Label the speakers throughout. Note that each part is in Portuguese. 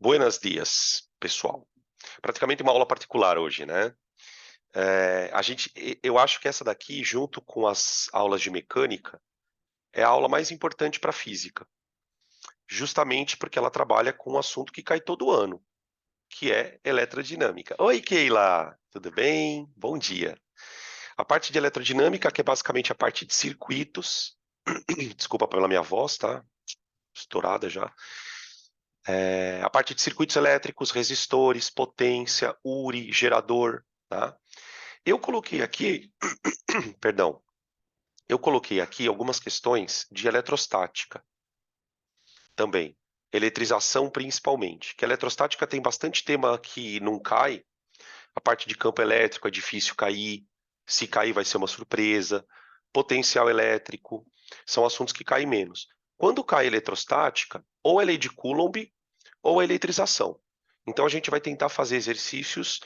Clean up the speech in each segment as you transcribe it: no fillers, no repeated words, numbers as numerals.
Speaker 1: Buenos dias, pessoal. Praticamente uma aula particular hoje, né? Eu acho que essa daqui, junto com as aulas de mecânica, é a aula mais importante para física, justamente porque ela trabalha com um assunto que cai todo ano, que é eletrodinâmica. Oi, Keila, tudo bem? Bom dia. A parte de eletrodinâmica, que é basicamente a parte de circuitos, desculpa pela minha voz, tá? Estourada já. A parte de circuitos elétricos, resistores, potência, URI, gerador, tá? Eu coloquei aqui, perdão, eu coloquei aqui algumas questões de eletrostática também, eletrização principalmente, que a eletrostática tem bastante tema que não cai, a parte de campo elétrico é difícil cair, se cair vai ser uma surpresa, potencial elétrico, são assuntos que caem menos. Quando cai eletrostática, ou é lei de Coulomb, ou é eletrização. Então a gente vai tentar fazer exercícios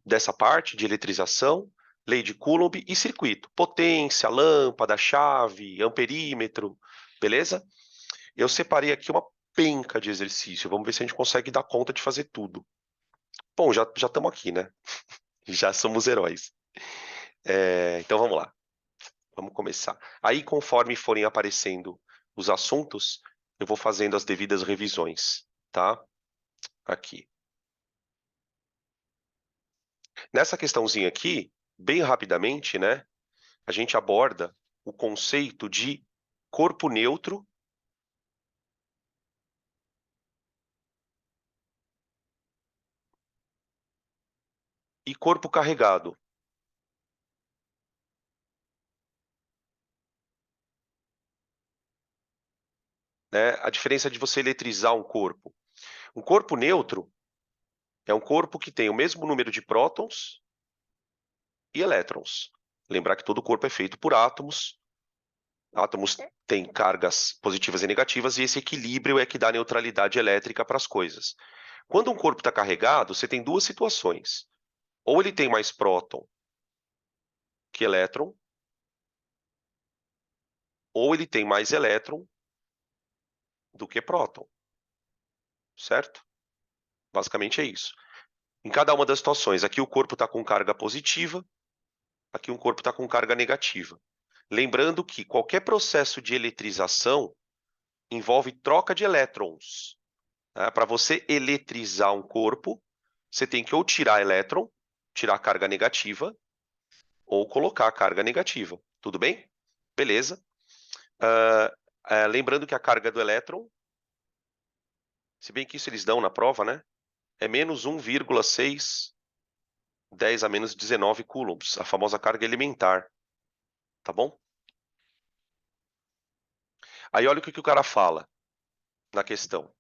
Speaker 1: dessa parte de eletrização, lei de Coulomb e circuito. Potência, lâmpada, chave, amperímetro, beleza? Eu separei aqui uma penca de exercício. Vamos ver se a gente consegue dar conta de fazer tudo. Bom, já estamos aqui, né? Já somos heróis. Então vamos lá. Vamos começar. Aí, conforme forem aparecendo os assuntos, eu vou fazendo as devidas revisões, tá? Aqui. Nessa questãozinha aqui, bem rapidamente, né? A gente aborda o conceito de corpo neutro e corpo carregado. Né? A diferença de você eletrizar um corpo. Um corpo neutro é um corpo que tem o mesmo número de prótons e elétrons. Lembrar que todo corpo é feito por átomos. Átomos têm cargas positivas e negativas, e esse equilíbrio é que dá neutralidade elétrica para as coisas. Quando um corpo está carregado, você tem duas situações. Ou ele tem mais próton que elétron, ou ele tem mais elétron do que próton, certo? Basicamente é isso. Em cada uma das situações, aqui o corpo está com carga positiva, aqui o corpo está com carga negativa. Lembrando que qualquer processo de eletrização envolve troca de elétrons. Né? Para você eletrizar um corpo, você tem que ou tirar elétron, tirar a carga negativa, ou colocar a carga negativa. Tudo bem? Beleza. Lembrando que a carga do elétron, se bem que isso eles dão na prova, né? É menos 1,6 10 a menos 19 coulombs, a famosa carga elementar, tá bom? Aí olha o que o cara fala na questão.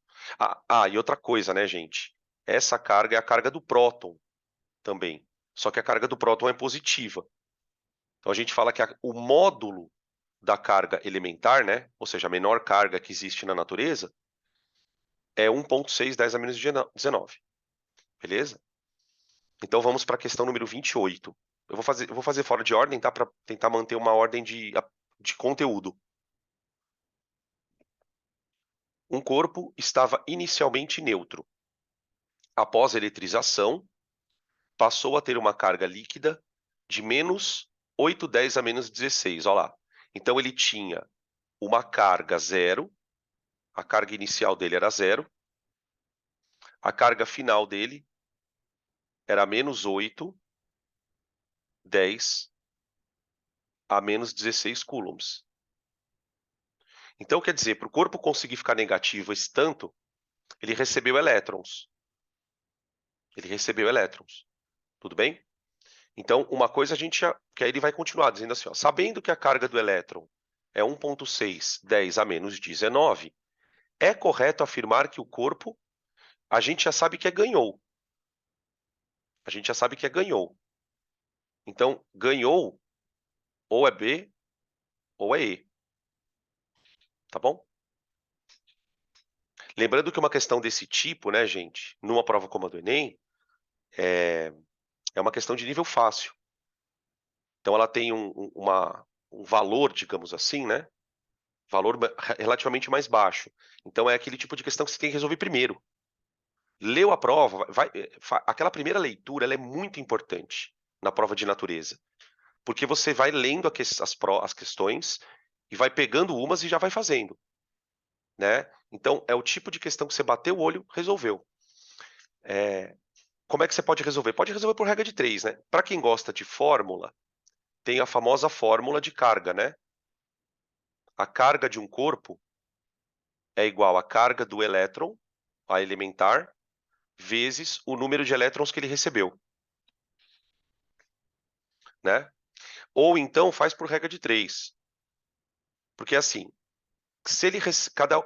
Speaker 1: E outra coisa, né, gente? Essa carga é a carga do próton também. Só que a carga do próton é positiva. Então a gente fala que o módulo da carga elementar, né, ou seja, a menor carga que existe na natureza, é 1,6 10 a menos 19. Beleza? Então vamos para a questão número 28. Eu vou fazer fora de ordem, tá? Para tentar manter uma ordem de conteúdo. Um corpo estava inicialmente neutro. Após a eletrização, passou a ter uma carga líquida de menos 8,10 a menos 16. Olha lá. Então ele tinha uma carga zero, a carga inicial dele era zero, a carga final dele era menos 8, 10 a menos 16 coulombs. Então, quer dizer, para o corpo conseguir ficar negativo esse tanto, ele recebeu elétrons. Ele recebeu elétrons. Tudo bem? Então, uma coisa a gente já... Que aí ele vai continuar dizendo assim, ó, sabendo que a carga do elétron é 1,6, 10 a menos 19, é correto afirmar que o corpo, a gente já sabe que é ganhou. A gente já sabe que é ganhou. Então, ganhou ou é B ou é E. Tá bom? Lembrando que uma questão desse tipo, né, gente, numa prova como a do Enem, é uma questão de nível fácil. Então, ela tem um valor, digamos assim, né? Valor relativamente mais baixo. Então, é aquele tipo de questão que você tem que resolver primeiro. leu a prova, aquela primeira leitura ela é muito importante na prova de natureza, porque você vai lendo as questões e vai pegando umas e já vai fazendo, né? Então, é o tipo de questão que você bateu o olho, resolveu. Como é que você pode resolver? Pode resolver por regra de 3, né? Para quem gosta de fórmula, tem a famosa fórmula de carga, né? A carga de um corpo é igual à carga do elétron, a elementar, vezes o número de elétrons que ele recebeu, né? Ou então faz por regra de 3. Porque assim, se ele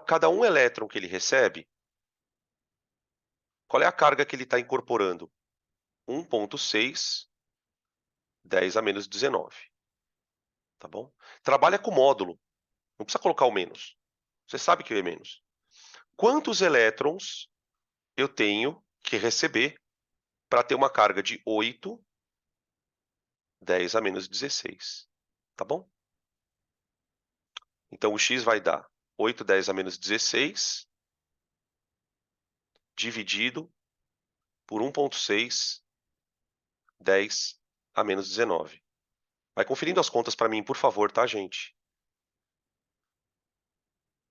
Speaker 1: cada um elétron que ele recebe, qual é a carga que ele está incorporando? 1,6, 10 a menos 19. Tá bom? Trabalha com módulo. Não precisa colocar o menos. Você sabe que é menos. Quantos elétrons eu tenho que receber para ter uma carga de 8, 10 a menos 16? Tá bom? Então, o x vai dar 8, 10 a menos 16, dividido por 1,6, 10 a menos 19. Vai conferindo as contas para mim, por favor, tá, gente?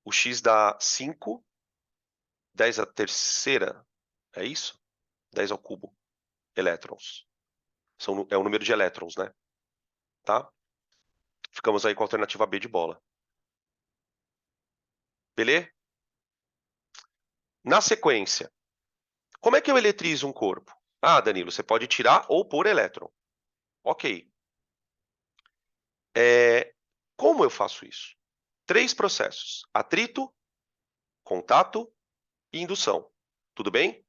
Speaker 1: O x dá 5, 10 à terceira, é isso? 10 ao cubo, elétrons. É o número de elétrons, né? Tá? Ficamos aí com a alternativa B de bola. Beleza? Na sequência, como é que eu eletrizo um corpo? Ah, Danilo, você pode tirar ou pôr elétron. Ok. Como eu faço isso? 3 processos: atrito, contato e indução. Tudo bem?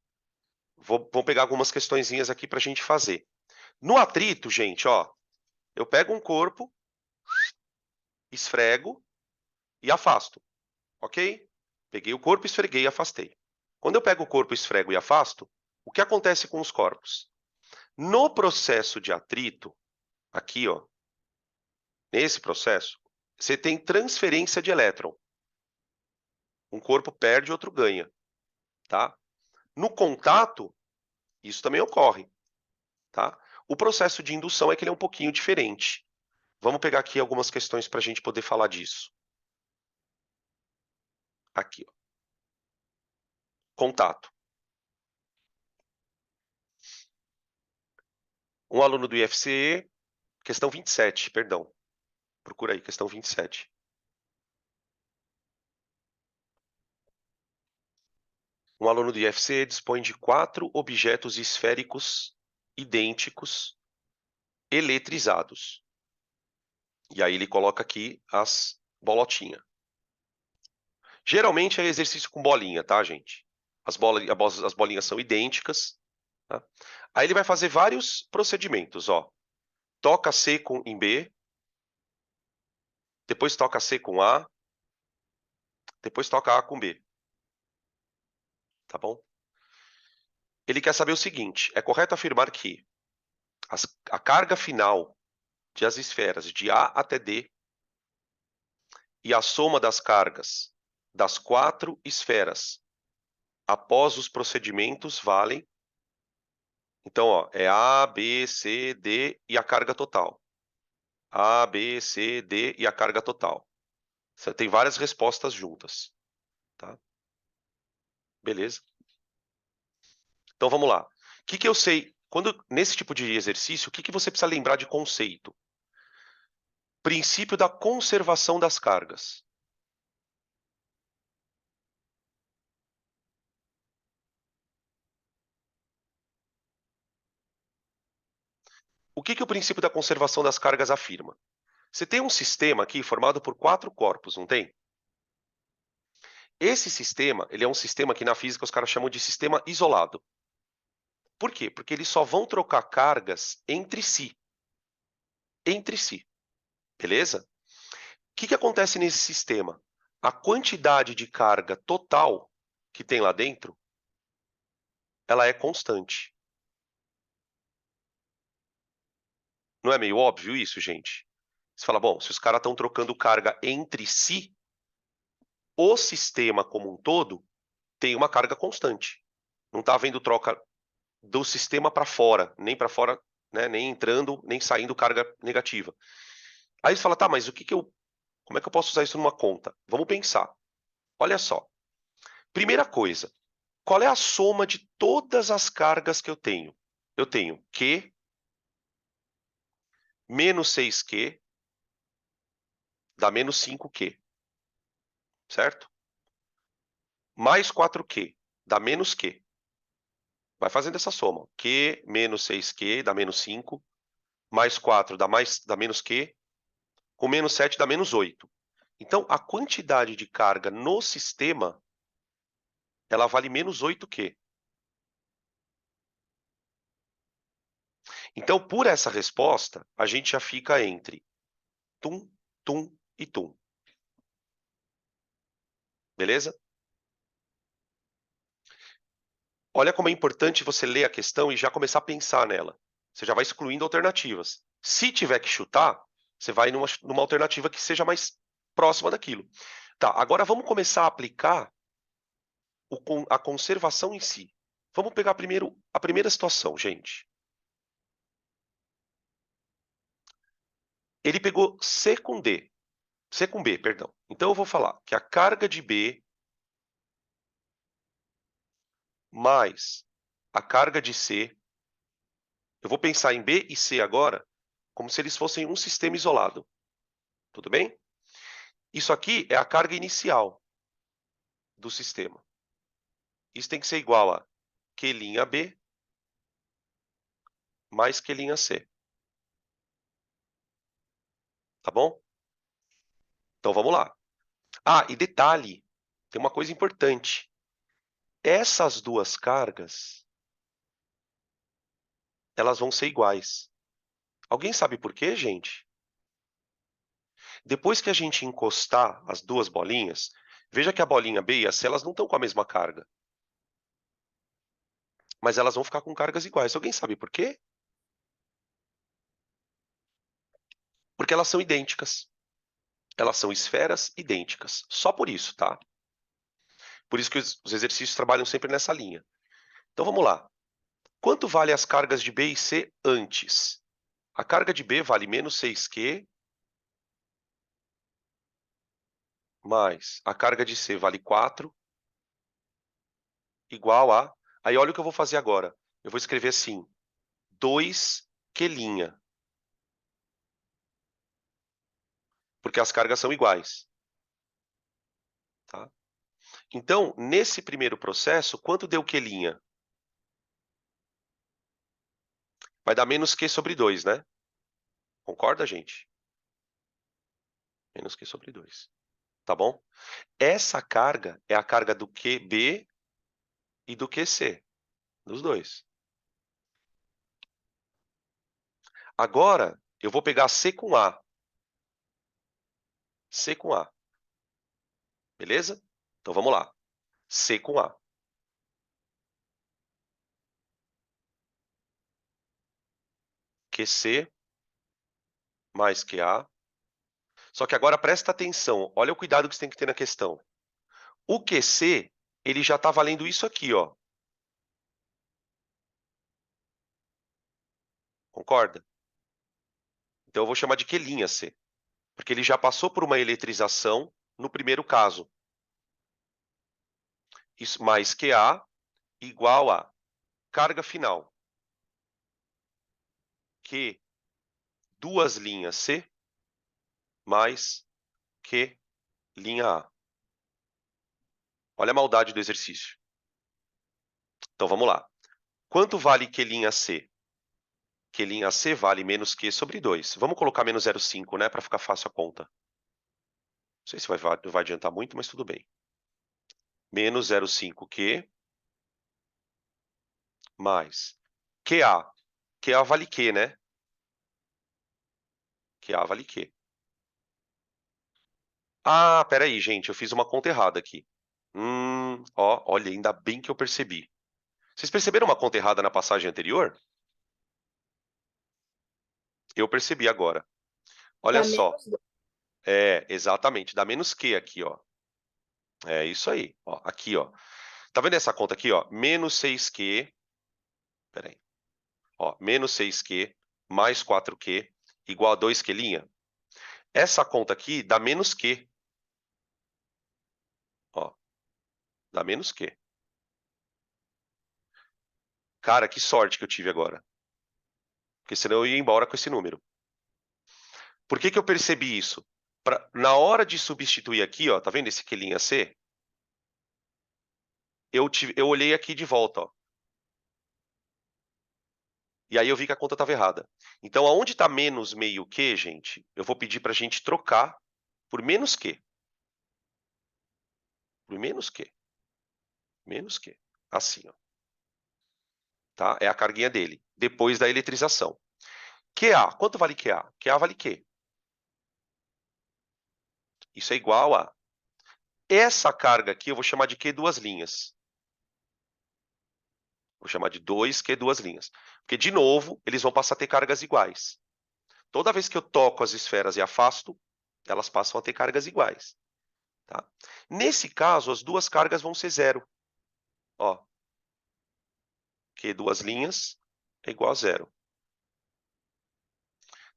Speaker 1: Vou pegar algumas questõezinhas aqui para a gente fazer. No atrito, gente, ó, eu pego um corpo, esfrego e afasto, ok? Peguei o corpo, esfreguei e afastei. Quando eu pego o corpo, esfrego e afasto, o que acontece com os corpos? No processo de atrito, aqui, ó, nesse processo, você tem transferência de elétron. Um corpo perde, outro ganha, tá? No contato, isso também ocorre, tá? O processo de indução é que ele é um pouquinho diferente. Vamos pegar aqui algumas questões para a gente poder falar disso. Aqui, ó. Contato. Um aluno do IFCE, questão 27, perdão. Procura aí, questão 27. Um aluno do IFCE dispõe de 4 objetos esféricos idênticos eletrizados. E aí ele coloca aqui as bolotinhas. Geralmente é exercício com bolinha, tá, gente? As bolinhas são idênticas. Tá? Aí ele vai fazer vários procedimentos, ó. Toca C em B, depois toca C com A, depois toca A com B. Tá bom? Ele quer saber o seguinte: é correto afirmar que a carga final das esferas de A até D e a soma das cargas das 4 esferas após os procedimentos valem. Então, ó, é A, B, C, D e a carga total. A, B, C, D e a carga total. Você tem várias respostas juntas. Tá? Beleza? Então, vamos lá. O que eu sei? Nesse tipo de exercício, o que você precisa lembrar de conceito? Princípio da conservação das cargas. O que o princípio da conservação das cargas afirma? Você tem um sistema aqui formado por 4 corpos, não tem? Esse sistema, ele é um sistema que na física os caras chamam de sistema isolado. Por quê? Porque eles só vão trocar cargas entre si. Entre si. Beleza? O que acontece nesse sistema? A quantidade de carga total que tem lá dentro, ela é constante. Não é meio óbvio isso, gente? Você fala, bom, se os caras estão trocando carga entre si, o sistema como um todo tem uma carga constante. Não está havendo troca do sistema para fora, né, nem entrando, nem saindo carga negativa. Aí você fala, tá, mas como é que eu posso usar isso numa conta? Vamos pensar. Olha só. Primeira coisa, qual é a soma de todas as cargas que eu tenho? Eu tenho Q menos 6Q dá menos 5Q, certo? Mais 4Q dá menos Q. Vai fazendo essa soma. Q menos 6Q dá menos 5, mais 4 dá menos Q, com menos 7 dá menos 8. Então, a quantidade de carga no sistema, ela vale menos 8Q. Então, por essa resposta, a gente já fica entre tum, tum e tum. Beleza? Olha como é importante você ler a questão e já começar a pensar nela. Você já vai excluindo alternativas. Se tiver que chutar, você vai numa alternativa que seja mais próxima daquilo. Tá, agora vamos começar a aplicar a conservação em si. Vamos pegar primeiro a primeira situação, gente. Ele pegou C com D. C com B, perdão. Então eu vou falar que a carga de B mais a carga de C, eu vou pensar em B e C agora como se eles fossem um sistema isolado. Tudo bem? Isso aqui é a carga inicial do sistema. Isso tem que ser igual a Q'B mais Q'C. Tá bom? Então vamos lá. Ah, e detalhe, tem uma coisa importante. Essas duas cargas, elas vão ser iguais. Alguém sabe por quê, gente? Depois que a gente encostar as duas bolinhas, veja que a bolinha B e a C, elas não estão com a mesma carga. Mas elas vão ficar com cargas iguais. Alguém sabe por quê? Porque elas são idênticas. Elas são esferas idênticas. Só por isso, tá? Por isso que os exercícios trabalham sempre nessa linha. Então vamos lá. Quanto vale as cargas de B e C antes? A carga de B vale menos 6Q, mais a carga de C vale 4, igual a... Aí olha o que eu vou fazer agora. Eu vou escrever assim, 2Q', porque as cargas são iguais. Tá? Então, nesse primeiro processo, quanto deu Q'? Vai dar menos Q sobre 2, né? Concorda, gente? Menos Q sobre 2. Tá bom? Essa carga é a carga do QB e do QC, dos dois. Agora, eu vou pegar C com A. C com A. Beleza? Então, vamos lá. C com A. QC mais QA. Só que agora presta atenção. Olha o cuidado que você tem que ter na questão. O QC, ele já está valendo isso aqui, ó. Concorda? Então, eu vou chamar de Q'C. Porque ele já passou por uma eletrização no primeiro caso. Isso mais QA igual a carga final. Q, duas linhas C, mais Q, linha A. Olha a maldade do exercício. Então, vamos lá. Quanto vale Q'C? Q'C vale menos Q sobre 2. Vamos colocar menos 0,5, né, para ficar fácil a conta. Não sei se vai adiantar muito, mas tudo bem. Menos 0,5Q mais QA. QA vale Q, né? QA vale Q. Ah, peraí, gente, eu fiz uma conta errada aqui. Ó, olha, ainda bem que eu percebi. Vocês perceberam uma conta errada na passagem anterior? Eu percebi agora. Olha
Speaker 2: Dá
Speaker 1: só.
Speaker 2: menos 2.
Speaker 1: É, exatamente, dá menos Q aqui, ó. É isso aí, ó, aqui, ó. Tá vendo essa conta aqui, ó? Menos 6Q, peraí, ó, menos 6Q mais 4Q igual a 2Q'? Essa conta aqui dá menos Q. Ó, dá menos Q. Cara, que sorte que eu tive agora. Porque senão eu ia embora com esse número. Por que que eu percebi isso? Na hora de substituir aqui, ó, tá vendo esse Q'? Eu olhei aqui de volta, ó. E aí eu vi que a conta estava errada. Então, aonde está menos meio Q, gente, eu vou pedir para a gente trocar por menos Q. Por menos Q. Menos Q. Assim, ó. Tá? É a carguinha dele. Depois da eletrização. QA. Quanto vale QA? QA vale Q. Isso é igual a... Essa carga aqui eu vou chamar de Q duas linhas. Vou chamar de 2Q duas linhas. Porque, de novo, eles vão passar a ter cargas iguais. Toda vez que eu toco as esferas e afasto, elas passam a ter cargas iguais. Tá? Nesse caso, as duas cargas vão ser zero. Ó, Q duas linhas é igual a zero.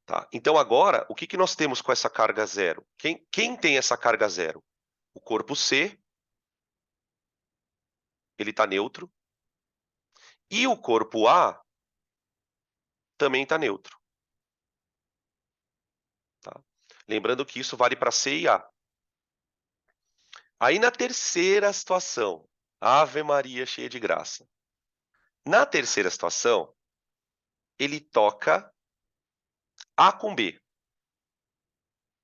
Speaker 1: Tá? Então, agora, o que que nós temos com essa carga zero? Quem tem essa carga zero? O corpo C, ele está neutro. E o corpo A também está neutro. Tá? Lembrando que isso vale para C e A. Aí, na terceira situação, Ave Maria cheia de graça. Na terceira situação, ele toca A com B.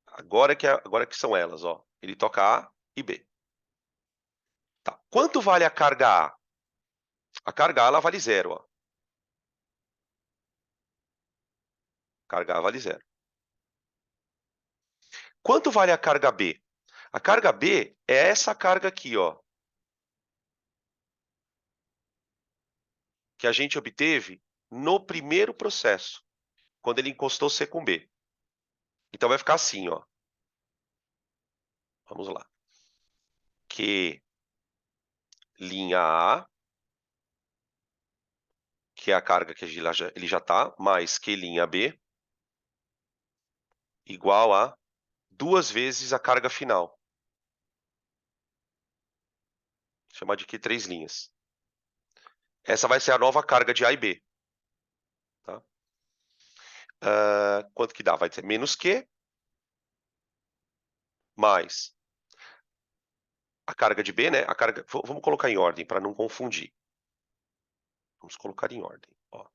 Speaker 1: Agora que são elas, ó. Ele toca A e B. Tá. Quanto vale a carga A? A carga A ela vale zero, ó. Carga A vale zero. Quanto vale a carga B? A carga B é essa carga aqui, ó, que a gente obteve no primeiro processo, quando ele encostou C com B. Então vai ficar assim, ó. Vamos lá. Q linha A, que é a carga que ele já está, mais Q linha B, igual a 2 vezes a carga final. Chamar de Q três linhas. Essa vai ser a nova carga de A e B. Tá? Quanto que dá? Vai ser menos Q mais a carga de B, né? Vamos colocar em ordem para não confundir. Vamos colocar em ordem. Ó.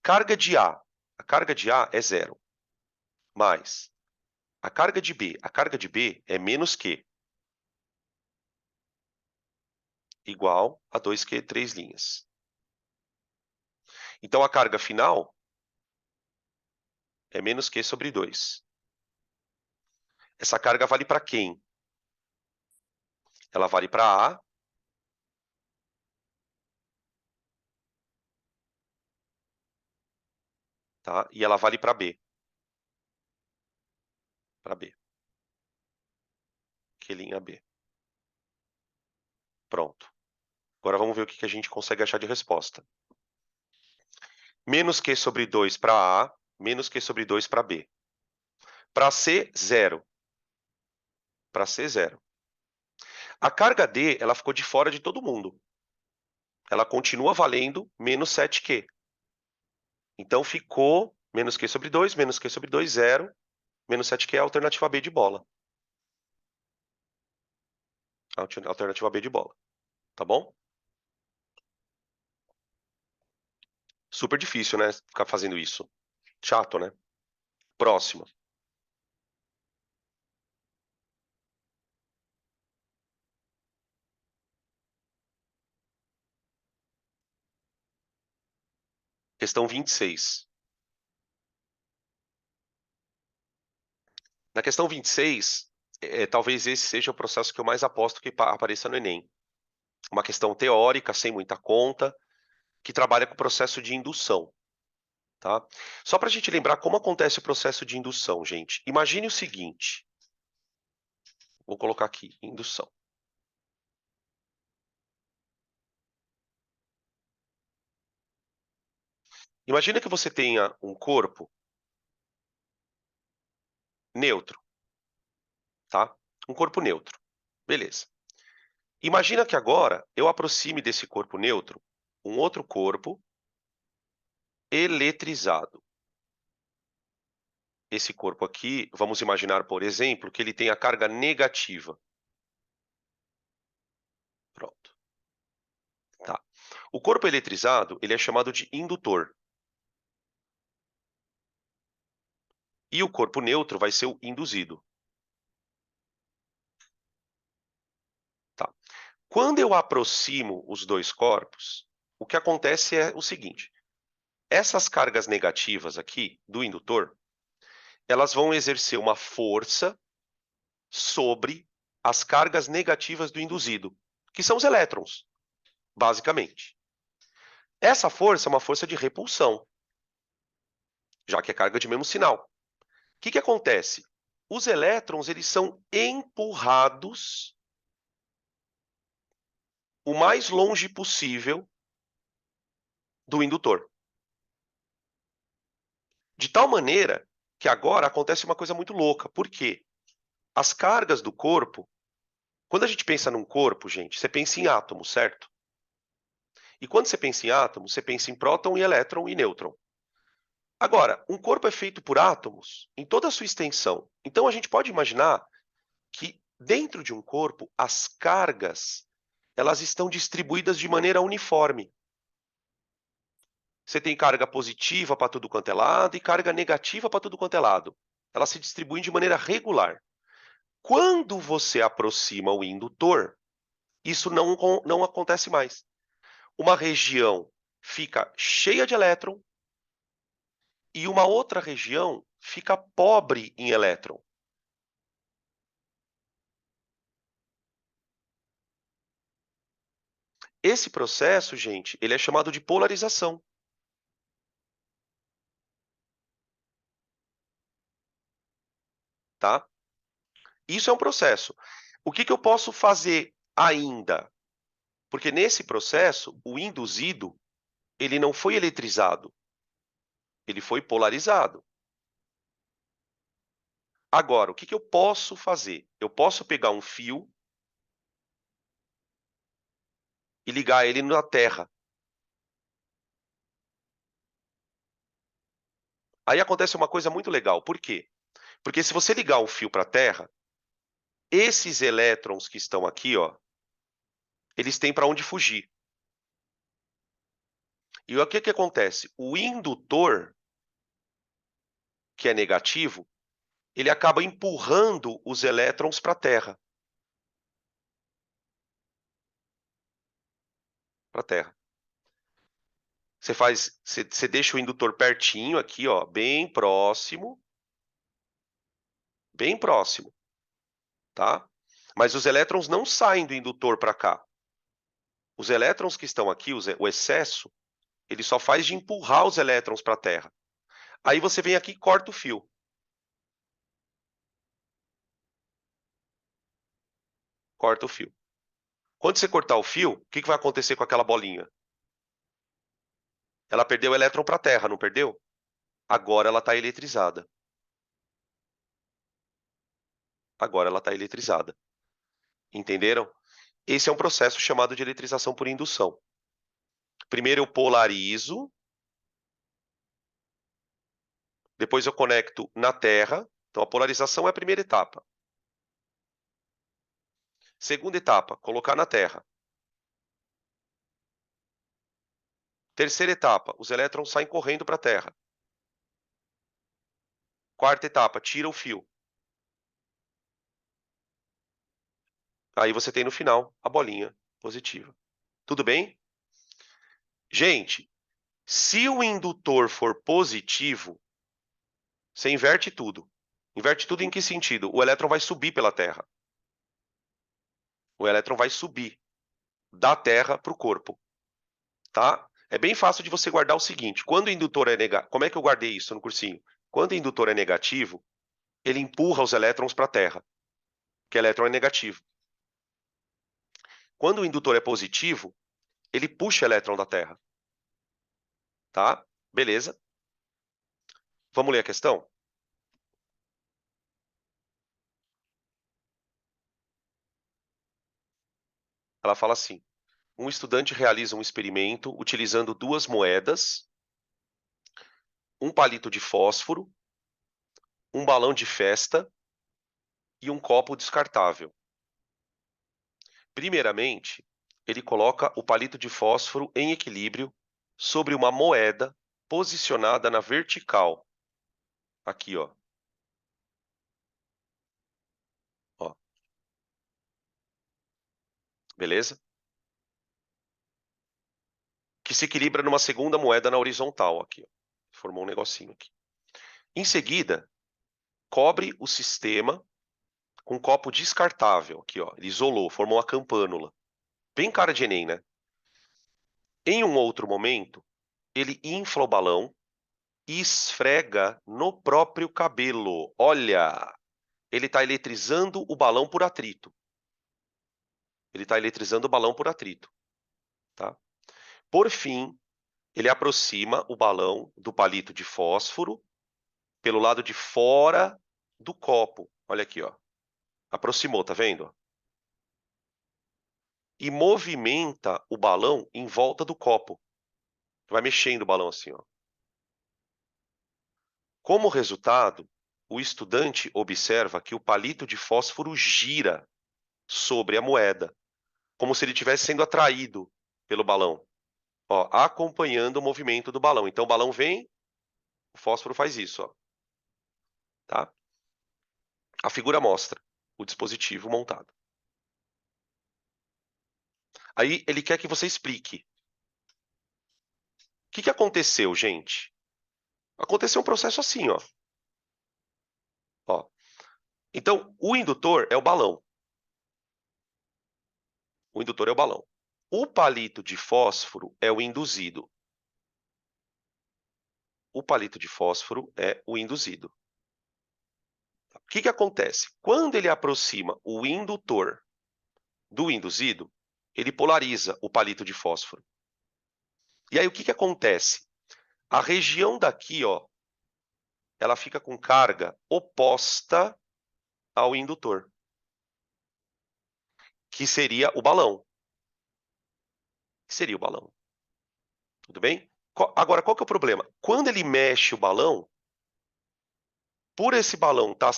Speaker 1: Carga de A. A carga de A é zero. Mais a carga de B. A carga de B é menos Q. Igual a 2Q, 3 linhas. Então, a carga final é menos Q sobre 2. Essa carga vale para quem? Ela vale para A. Tá? E ela vale para B. Para B. Q linha B. Pronto. Agora vamos ver o que a gente consegue achar de resposta. Menos Q sobre 2 para A, menos Q sobre 2 para B. Para C, zero. Para C, zero. A carga D, ela ficou de fora de todo mundo. Ela continua valendo menos 7Q. Então, ficou menos Q sobre 2, menos Q sobre 2, zero. Menos 7Q é a alternativa B de bola. Alternativa B de bola. Tá bom? Super difícil, né? Ficar fazendo isso. Chato, né? Próximo. Questão 26. Na questão 26, talvez esse seja o processo que eu mais aposto que apareça no Enem. Uma questão teórica, sem muita conta, que trabalha com o processo de indução. Tá? Só para a gente lembrar como acontece o processo de indução, gente. Imagine o seguinte. Vou colocar aqui, indução. Imagina que você tenha um corpo neutro, tá? Um corpo neutro. Beleza. Imagina que agora eu aproxime desse corpo neutro um outro corpo eletrizado. Esse corpo aqui, vamos imaginar, por exemplo, que ele tem a carga negativa. Pronto. Tá. O corpo eletrizado, ele é chamado de indutor. E o corpo neutro vai ser o induzido. Tá. Quando eu aproximo os dois corpos, o que acontece é o seguinte: essas cargas negativas aqui do indutor, elas vão exercer uma força sobre as cargas negativas do induzido, que são os elétrons, basicamente. Essa força é uma força de repulsão, já que é carga de mesmo sinal. O que acontece? Os elétrons, eles são empurrados o mais longe possível do indutor. De tal maneira que agora acontece uma coisa muito louca. Por quê? As cargas do corpo, quando a gente pensa num corpo, gente, você pensa em átomos, certo? E quando você pensa em átomos, você pensa em próton e elétron e nêutron. Agora, um corpo é feito por átomos em toda a sua extensão. Então a gente pode imaginar que dentro de um corpo as cargas, elas estão distribuídas de maneira uniforme. Você tem carga positiva para tudo quanto é lado e carga negativa para tudo quanto é lado. Elas se distribuem de maneira regular. Quando você aproxima o indutor, isso não acontece mais. Uma região fica cheia de elétron e uma outra região fica pobre em elétron. Esse processo, gente, ele é chamado de polarização. Tá? Isso é um processo. O que eu posso fazer ainda? Porque nesse processo, o induzido, ele não foi eletrizado, ele foi polarizado. Agora, o que eu posso fazer? Eu posso pegar um fio e ligar ele na Terra. Aí acontece uma coisa muito legal. Por quê? Porque se você ligar um fio para a Terra, esses elétrons que estão aqui, ó, eles têm para onde fugir. E o que acontece? O indutor, que é negativo, ele acaba empurrando os elétrons para a Terra. Para a Terra. Você deixa o indutor pertinho aqui, ó, bem próximo, tá? Mas os elétrons não saem do indutor para cá. Os elétrons que estão aqui, o excesso, ele só faz de empurrar os elétrons para a Terra. Aí você vem aqui e corta o fio. Corta o fio. Quando você cortar o fio, o que vai acontecer com aquela bolinha? Ela perdeu o elétron para a Terra, não perdeu? Agora ela está eletrizada. Agora ela está eletrizada. Entenderam? Esse é um processo chamado de eletrização por indução. Primeiro eu polarizo, depois eu conecto na Terra. Então a polarização é a primeira etapa. Segunda etapa, colocar na Terra. Terceira etapa, os elétrons saem correndo para a Terra. Quarta etapa, tira o fio. Aí você tem no final a bolinha positiva. Tudo bem? Gente, se o indutor for positivo, você inverte tudo. Inverte tudo em que sentido? O elétron vai subir pela Terra. O elétron vai subir da Terra para o corpo, tá? É bem fácil de você guardar o seguinte: quando o indutor é negativo, como é que eu guardei isso no cursinho? Quando o indutor é negativo, ele empurra os elétrons para a Terra, que elétron é negativo. Quando o indutor é positivo, ele puxa o elétron da Terra, tá? Beleza? Vamos ler a questão? Ela fala assim: um estudante realiza um experimento utilizando 2 moedas, um palito de fósforo, um balão de festa e um copo descartável. Primeiramente, ele coloca o palito de fósforo em equilíbrio sobre uma moeda posicionada na vertical. Aqui, ó. Ó, beleza? Que se equilibra numa segunda moeda na horizontal, aqui, ó. Formou um negocinho aqui. Em seguida, cobre o sistema com um copo descartável, aqui, ó. Ele isolou, formou uma campânula. Bem cara de Enem, né? Em um outro momento, ele infla o balão e esfrega no próprio cabelo. Olha, ele está eletrizando o balão por atrito. Ele está eletrizando o balão por atrito, tá? Por fim, ele aproxima o balão do palito de fósforo pelo lado de fora do copo. Olha aqui, ó. Aproximou, tá vendo? E movimenta o balão em volta do copo. Vai mexendo o balão assim, ó. Como resultado, o estudante observa que o palito de fósforo gira sobre a moeda, como se ele estivesse sendo atraído pelo balão, ó, acompanhando o movimento do balão. Então o balão vem, o fósforo faz isso, ó, tá? A figura mostra o dispositivo montado. Aí ele quer que você explique. O que aconteceu, gente? Aconteceu um processo assim, ó. Ó. Então, o indutor é o balão. O indutor é o balão. O palito de fósforo é o induzido. O palito de fósforo é o induzido. O que acontece? Quando ele aproxima o indutor do induzido, ele polariza o palito de fósforo. E aí o que acontece? A região daqui, ó, ela fica com carga oposta ao indutor, que seria o balão. Seria o balão. Tudo bem? Agora, qual que é o problema? Quando ele mexe o balão, por esse balão tá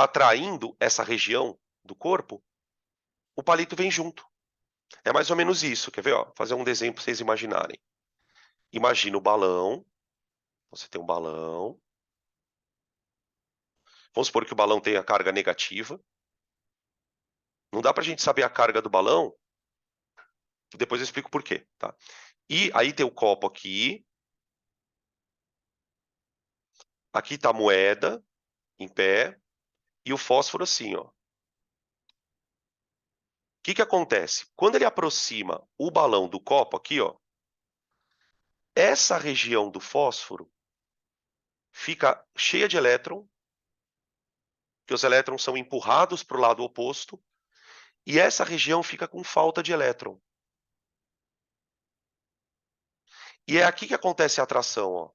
Speaker 1: atraindo essa região do corpo, o palito vem junto. É mais ou menos isso. Quer ver? Ó? Vou fazer um desenho para vocês imaginarem. Imagina o balão. Você tem um balão. Vamos supor que o balão tenha carga negativa. Não dá para a gente saber a carga do balão. Depois eu explico por quê, tá? E aí tem o copo aqui. Aqui está a moeda em pé. E o fósforo assim, ó. O que acontece? Quando ele aproxima o balão do copo aqui, ó, essa região do fósforo fica cheia de elétron, que os elétrons são empurrados para o lado oposto, e essa região fica com falta de elétron. E é aqui que acontece a atração, ó.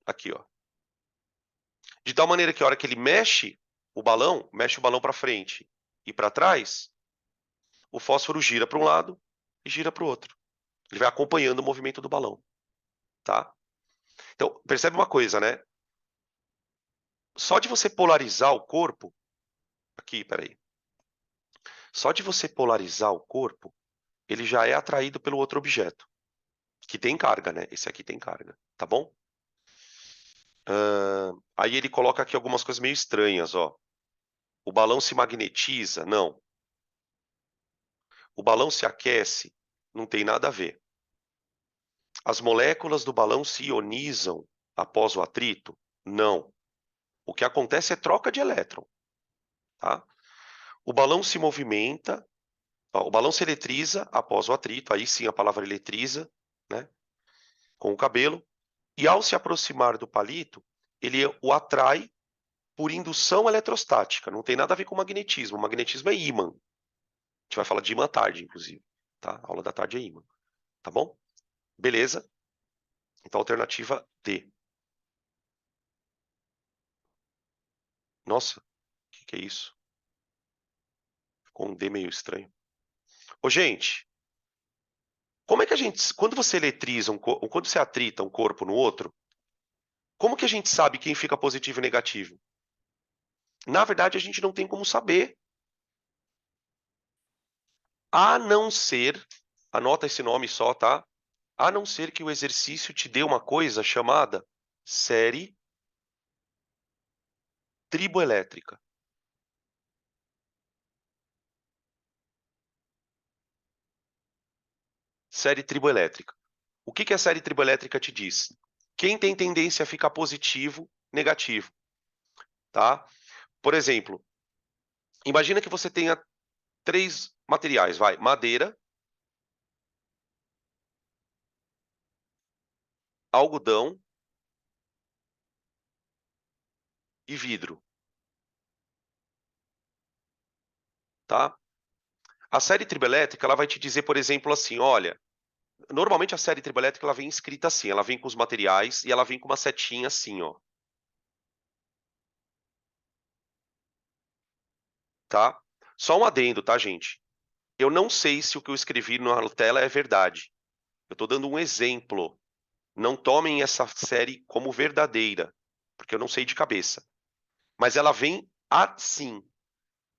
Speaker 1: Aqui, ó. De tal maneira que a hora que ele mexe o balão para frente e para trás, o fósforo gira para um lado e gira para o outro. Ele vai acompanhando o movimento do balão, tá? Então, percebe uma coisa, né? Só de você polarizar o corpo, aqui, peraí. Só de você polarizar o corpo, ele já é atraído pelo outro objeto, que tem carga, né? Esse aqui tem carga, tá bom? Aí ele coloca aqui algumas coisas meio estranhas, ó. O balão se magnetiza? Não. O balão se aquece? Não tem nada a ver. As moléculas do balão se ionizam após o atrito? Não. O que acontece é troca de elétron, tá? O balão se movimenta, ó, o balão se eletriza após o atrito, aí sim a palavra eletriza, né? Com o cabelo. E ao se aproximar do palito, ele o atrai por indução eletrostática. Não tem nada a ver com magnetismo. O magnetismo é ímã. A gente vai falar de ímã tarde, inclusive. tá? Aula da tarde é ímã, tá bom? Beleza? Então, alternativa D. Nossa, o que é isso? Ficou um D meio estranho. Ô, gente, como é que a gente, quando você eletriza ou quando você atrita um corpo no outro, como que a gente sabe quem fica positivo e negativo? Na verdade, a gente não tem como saber, a não ser, anota esse nome só, tá? A não ser que o exercício te dê uma coisa chamada série triboelétrica. Série triboelétrica. O que a série triboelétrica te diz? Quem tem tendência a ficar positivo, negativo, tá? Por exemplo, imagina que você tenha 3 materiais, vai, madeira, algodão e vidro, tá? A série triboelétrica, ela vai te dizer, por exemplo, assim, olha, normalmente a série triboelétrica ela vem escrita assim, ela vem com os materiais e ela vem com uma setinha assim, ó, tá? Só um adendo, tá, gente? Eu não sei se o que eu escrevi na tela é verdade. Eu estou dando um exemplo. Não tomem essa série como verdadeira, porque eu não sei de cabeça. Mas ela vem assim.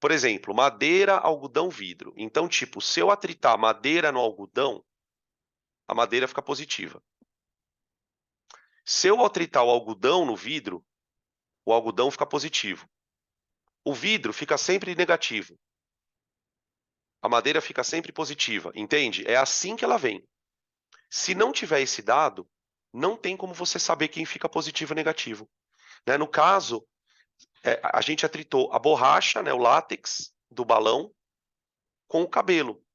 Speaker 1: Por exemplo, madeira, algodão, vidro. Então, tipo, se eu atritar madeira no algodão, a madeira fica positiva. Se eu atritar o algodão no vidro, o algodão fica positivo. O vidro fica sempre negativo. A madeira fica sempre positiva, entende? É assim que ela vem. Se não tiver esse dado, não tem como você saber quem fica positivo ou negativo. Né? No caso, a gente atritou a borracha, né, o látex do balão, com o cabelo.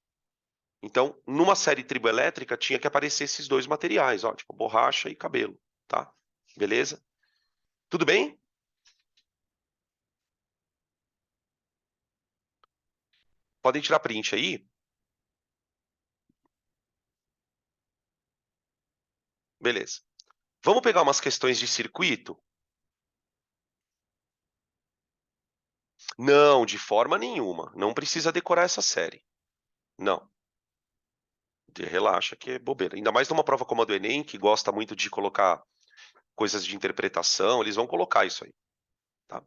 Speaker 1: Então, numa série triboelétrica, tinha que aparecer esses dois materiais, ó, tipo borracha e cabelo, tá? Beleza? Tudo bem? Podem tirar print aí. Beleza. Vamos pegar umas questões de circuito? Não, de forma nenhuma. Não precisa decorar essa série. Não. Relaxa que é bobeira. Ainda mais numa prova como a do Enem, que gosta muito de colocar coisas de interpretação, eles vão colocar isso aí, tá?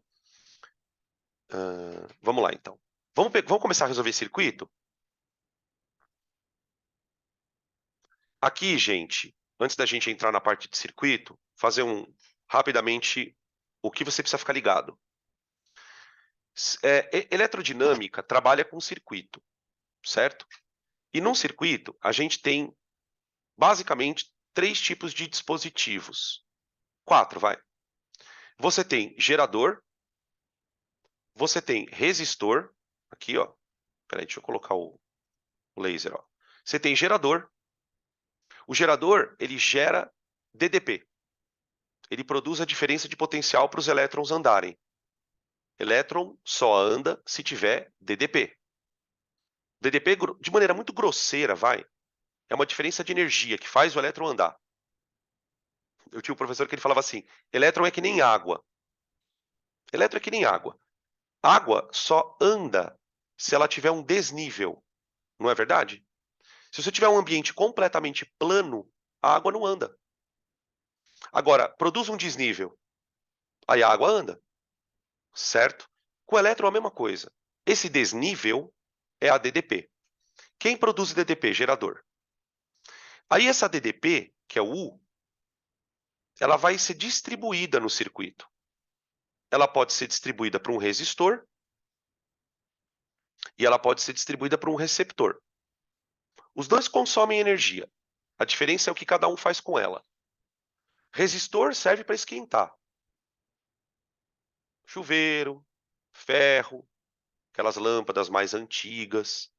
Speaker 1: Vamos lá, então. Vamos começar a resolver circuito? Aqui, gente, antes da gente entrar na parte de circuito, fazer rapidamente o que você precisa ficar ligado. Eletrodinâmica trabalha com circuito, certo? E num circuito, a gente tem basicamente 3 tipos de dispositivos. 4, vai. Você tem gerador, você tem resistor, aqui, ó. Peraí, deixa eu colocar o laser, ó. Você tem gerador. O gerador, ele gera DDP. Ele produz a diferença de potencial para os elétrons andarem. Elétron só anda se tiver DDP. DDP, de maneira muito grosseira, é uma diferença de energia que faz o elétron andar. Eu tinha um professor que ele falava assim, elétron é que nem água. Elétron é que nem água. Água só anda se ela tiver um desnível, não é verdade? Se você tiver um ambiente completamente plano, a água não anda. Agora, produz um desnível, aí a água anda, certo? Com o elétron é a mesma coisa. Esse desnível é a DDP. Quem produz DDP? Gerador. Aí essa DDP, que é o U, ela vai ser distribuída no circuito. Ela pode ser distribuída para um resistor e ela pode ser distribuída para um receptor. Os dois consomem energia. A diferença é o que cada um faz com ela. Resistor serve para esquentar. Chuveiro, ferro, aquelas lâmpadas mais antigas,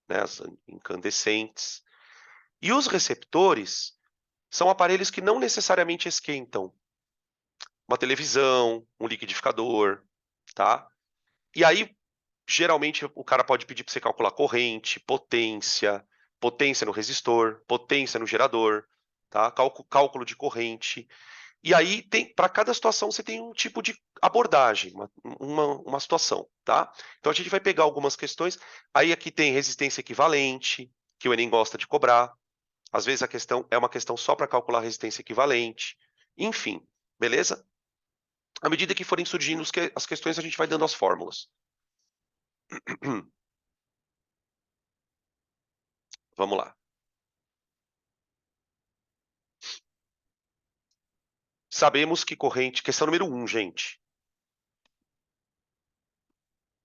Speaker 1: né, as incandescentes. E os receptores são aparelhos que não necessariamente esquentam. Uma televisão, um liquidificador, tá? E aí, geralmente, o cara pode pedir para você calcular corrente, potência, potência no resistor, potência no gerador, tá? Cálculo de corrente. E aí, para cada situação, você tem um tipo de abordagem, uma situação, tá? Então, a gente vai pegar algumas questões. Aí, aqui tem resistência equivalente, que o Enem gosta de cobrar. Às vezes, a questão é uma questão só para calcular resistência equivalente. Enfim, beleza? À medida que forem surgindo as questões, a gente vai dando as fórmulas. Vamos lá. Sabemos que corrente... Questão número 1, gente.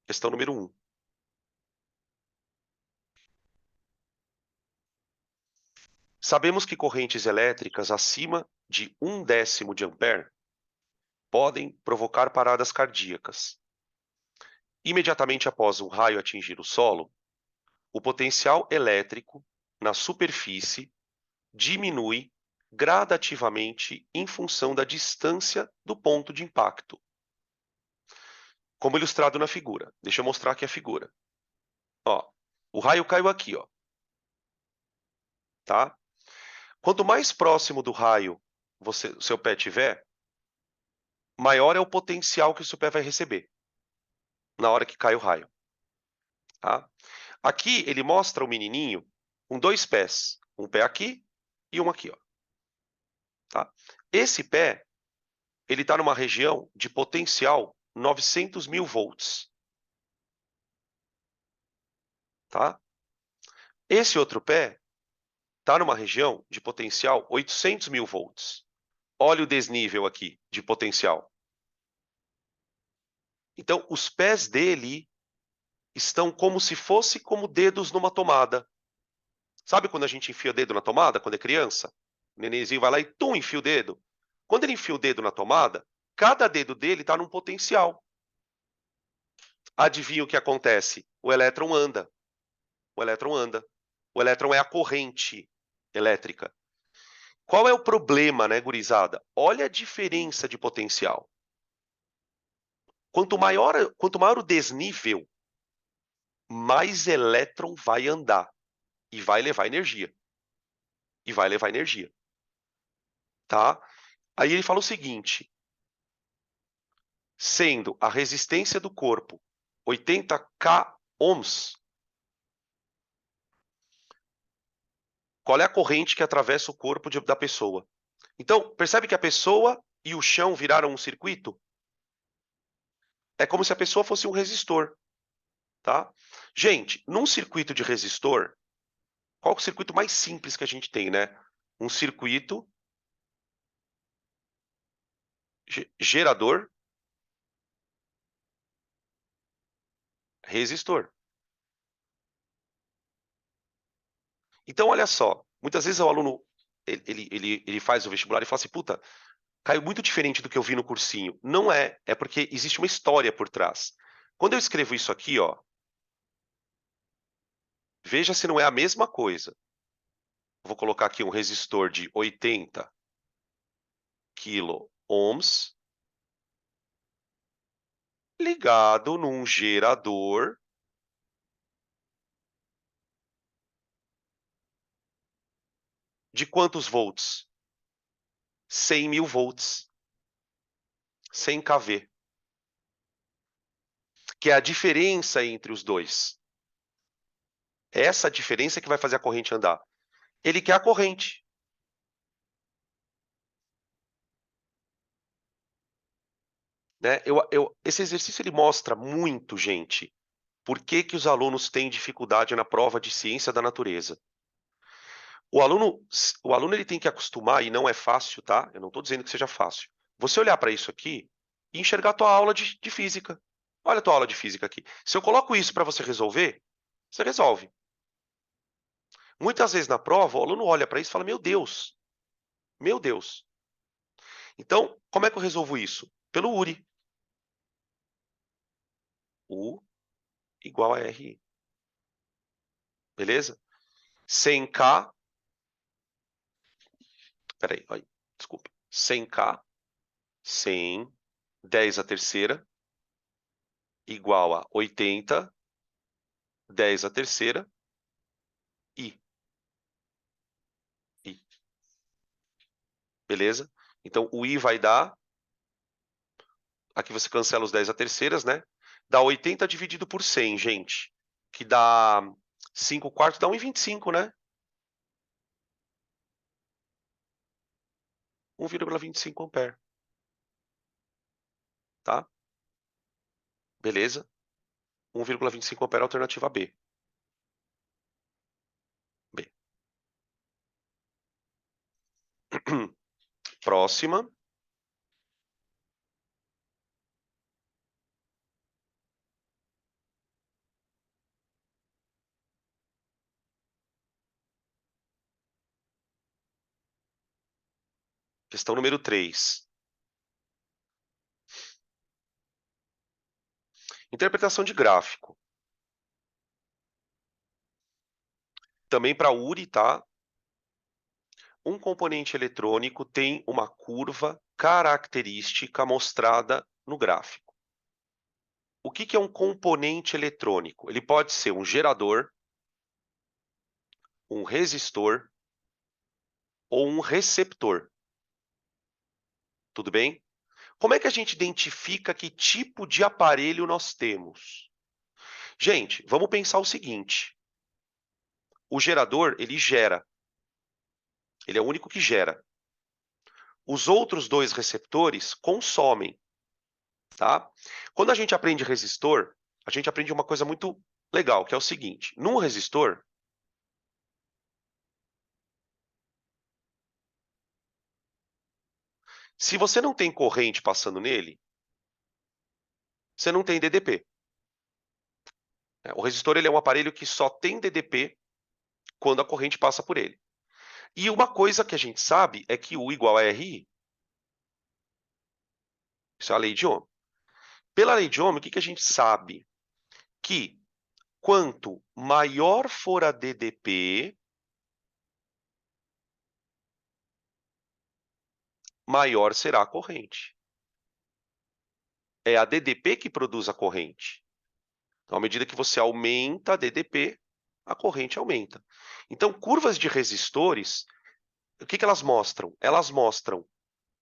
Speaker 1: Questão número 1. Sabemos que correntes elétricas acima de 1/10 de ampere podem provocar paradas cardíacas. Imediatamente após um raio atingir o solo, o potencial elétrico na superfície diminui gradativamente em função da distância do ponto de impacto. Como ilustrado na figura. Deixa eu mostrar aqui a figura. Ó, o raio caiu aqui, ó. Tá? Quanto mais próximo do raio o seu pé tiver, maior é o potencial que o seu pé vai receber na hora que cai o raio. Tá? Aqui ele mostra o menininho com 2 pés, um pé aqui e um aqui, ó. Tá? Esse pé, ele está numa região de potencial 900.000 volts. Tá? Esse outro pé está numa região de potencial 800.000 volts. Olha o desnível aqui de potencial. Então, os pés dele estão como se fosse como dedos numa tomada. Sabe quando a gente enfia o dedo na tomada, quando é criança? O nenenzinho vai lá e tum, enfia o dedo. Quando ele enfia o dedo na tomada, cada dedo dele está num potencial. Adivinha o que acontece? O elétron anda. O elétron anda. O elétron é a corrente elétrica. Qual é o problema, né, gurizada? Olha a diferença de potencial. Quanto maior o desnível, mais elétron vai andar e vai levar energia. E vai levar energia. Tá? Aí ele fala o seguinte: sendo a resistência do corpo 80k ohms, qual é a corrente que atravessa o corpo da pessoa? Então, percebe que a pessoa e o chão viraram um circuito? É como se a pessoa fosse um resistor, tá? Gente, num circuito de resistor, qual é o circuito mais simples que a gente tem, né? Um circuito gerador, resistor. Então, olha só, muitas vezes o aluno ele faz o vestibular e fala assim, puta, caiu muito diferente do que eu vi no cursinho. Não é, é porque existe uma história por trás. Quando eu escrevo isso aqui, ó, veja se não é a mesma coisa. Vou colocar aqui um resistor de 80 kilo ohms ligado num gerador de quantos volts? 100.000 volts. 100 kV. Que é a diferença entre os dois. Essa diferença que vai fazer a corrente andar. Ele quer a corrente. Né? Esse exercício ele mostra muito, gente, por que que os alunos têm dificuldade na prova de ciência da natureza. O aluno ele tem que acostumar, e não é fácil, tá? Eu não estou dizendo que seja fácil. Você olhar para isso aqui e enxergar a tua aula de física. Olha a tua aula de física aqui. Se eu coloco isso para você resolver, você resolve. Muitas vezes na prova, o aluno olha para isso e fala, meu Deus, meu Deus. Então, como é que eu resolvo isso? Pelo URI. U igual a RI. Beleza? 100K, peraí, desculpa. 100K, 100, 10 a terceira, igual a 80, 10 a terceira, I. beleza? Então, o I vai dar... Aqui você cancela os 10 a terceiras, né? Dá 80 dividido por 100, gente. Que dá 5 quartos, dá 1,25, né? 1,25 ampere. Tá? Beleza? 1,25 ampere, alternativa B. B. Próxima. Questão número 3. Interpretação de gráfico. Também para URI, tá? Um componente eletrônico tem uma curva característica mostrada no gráfico. O que é um componente eletrônico? Ele pode ser um gerador, um resistor ou um receptor. Tudo bem? Como é que a gente identifica que tipo de aparelho nós temos? Gente, vamos pensar o seguinte. O gerador, ele gera. Ele é o único que gera. Os outros dois receptores consomem, tá? Quando a gente aprende resistor, a gente aprende uma coisa muito legal, que é o seguinte. Num resistor, se você não tem corrente passando nele, você não tem DDP. O resistor, ele é um aparelho que só tem DDP quando a corrente passa por ele. E uma coisa que a gente sabe é que U igual a RI. Isso é a lei de Ohm. Pela lei de Ohm, o que a gente sabe? Que quanto maior for a DDP, maior será a corrente. É a DDP que produz a corrente. Então, à medida que você aumenta a DDP, a corrente aumenta. Então, curvas de resistores, o que elas mostram? Elas mostram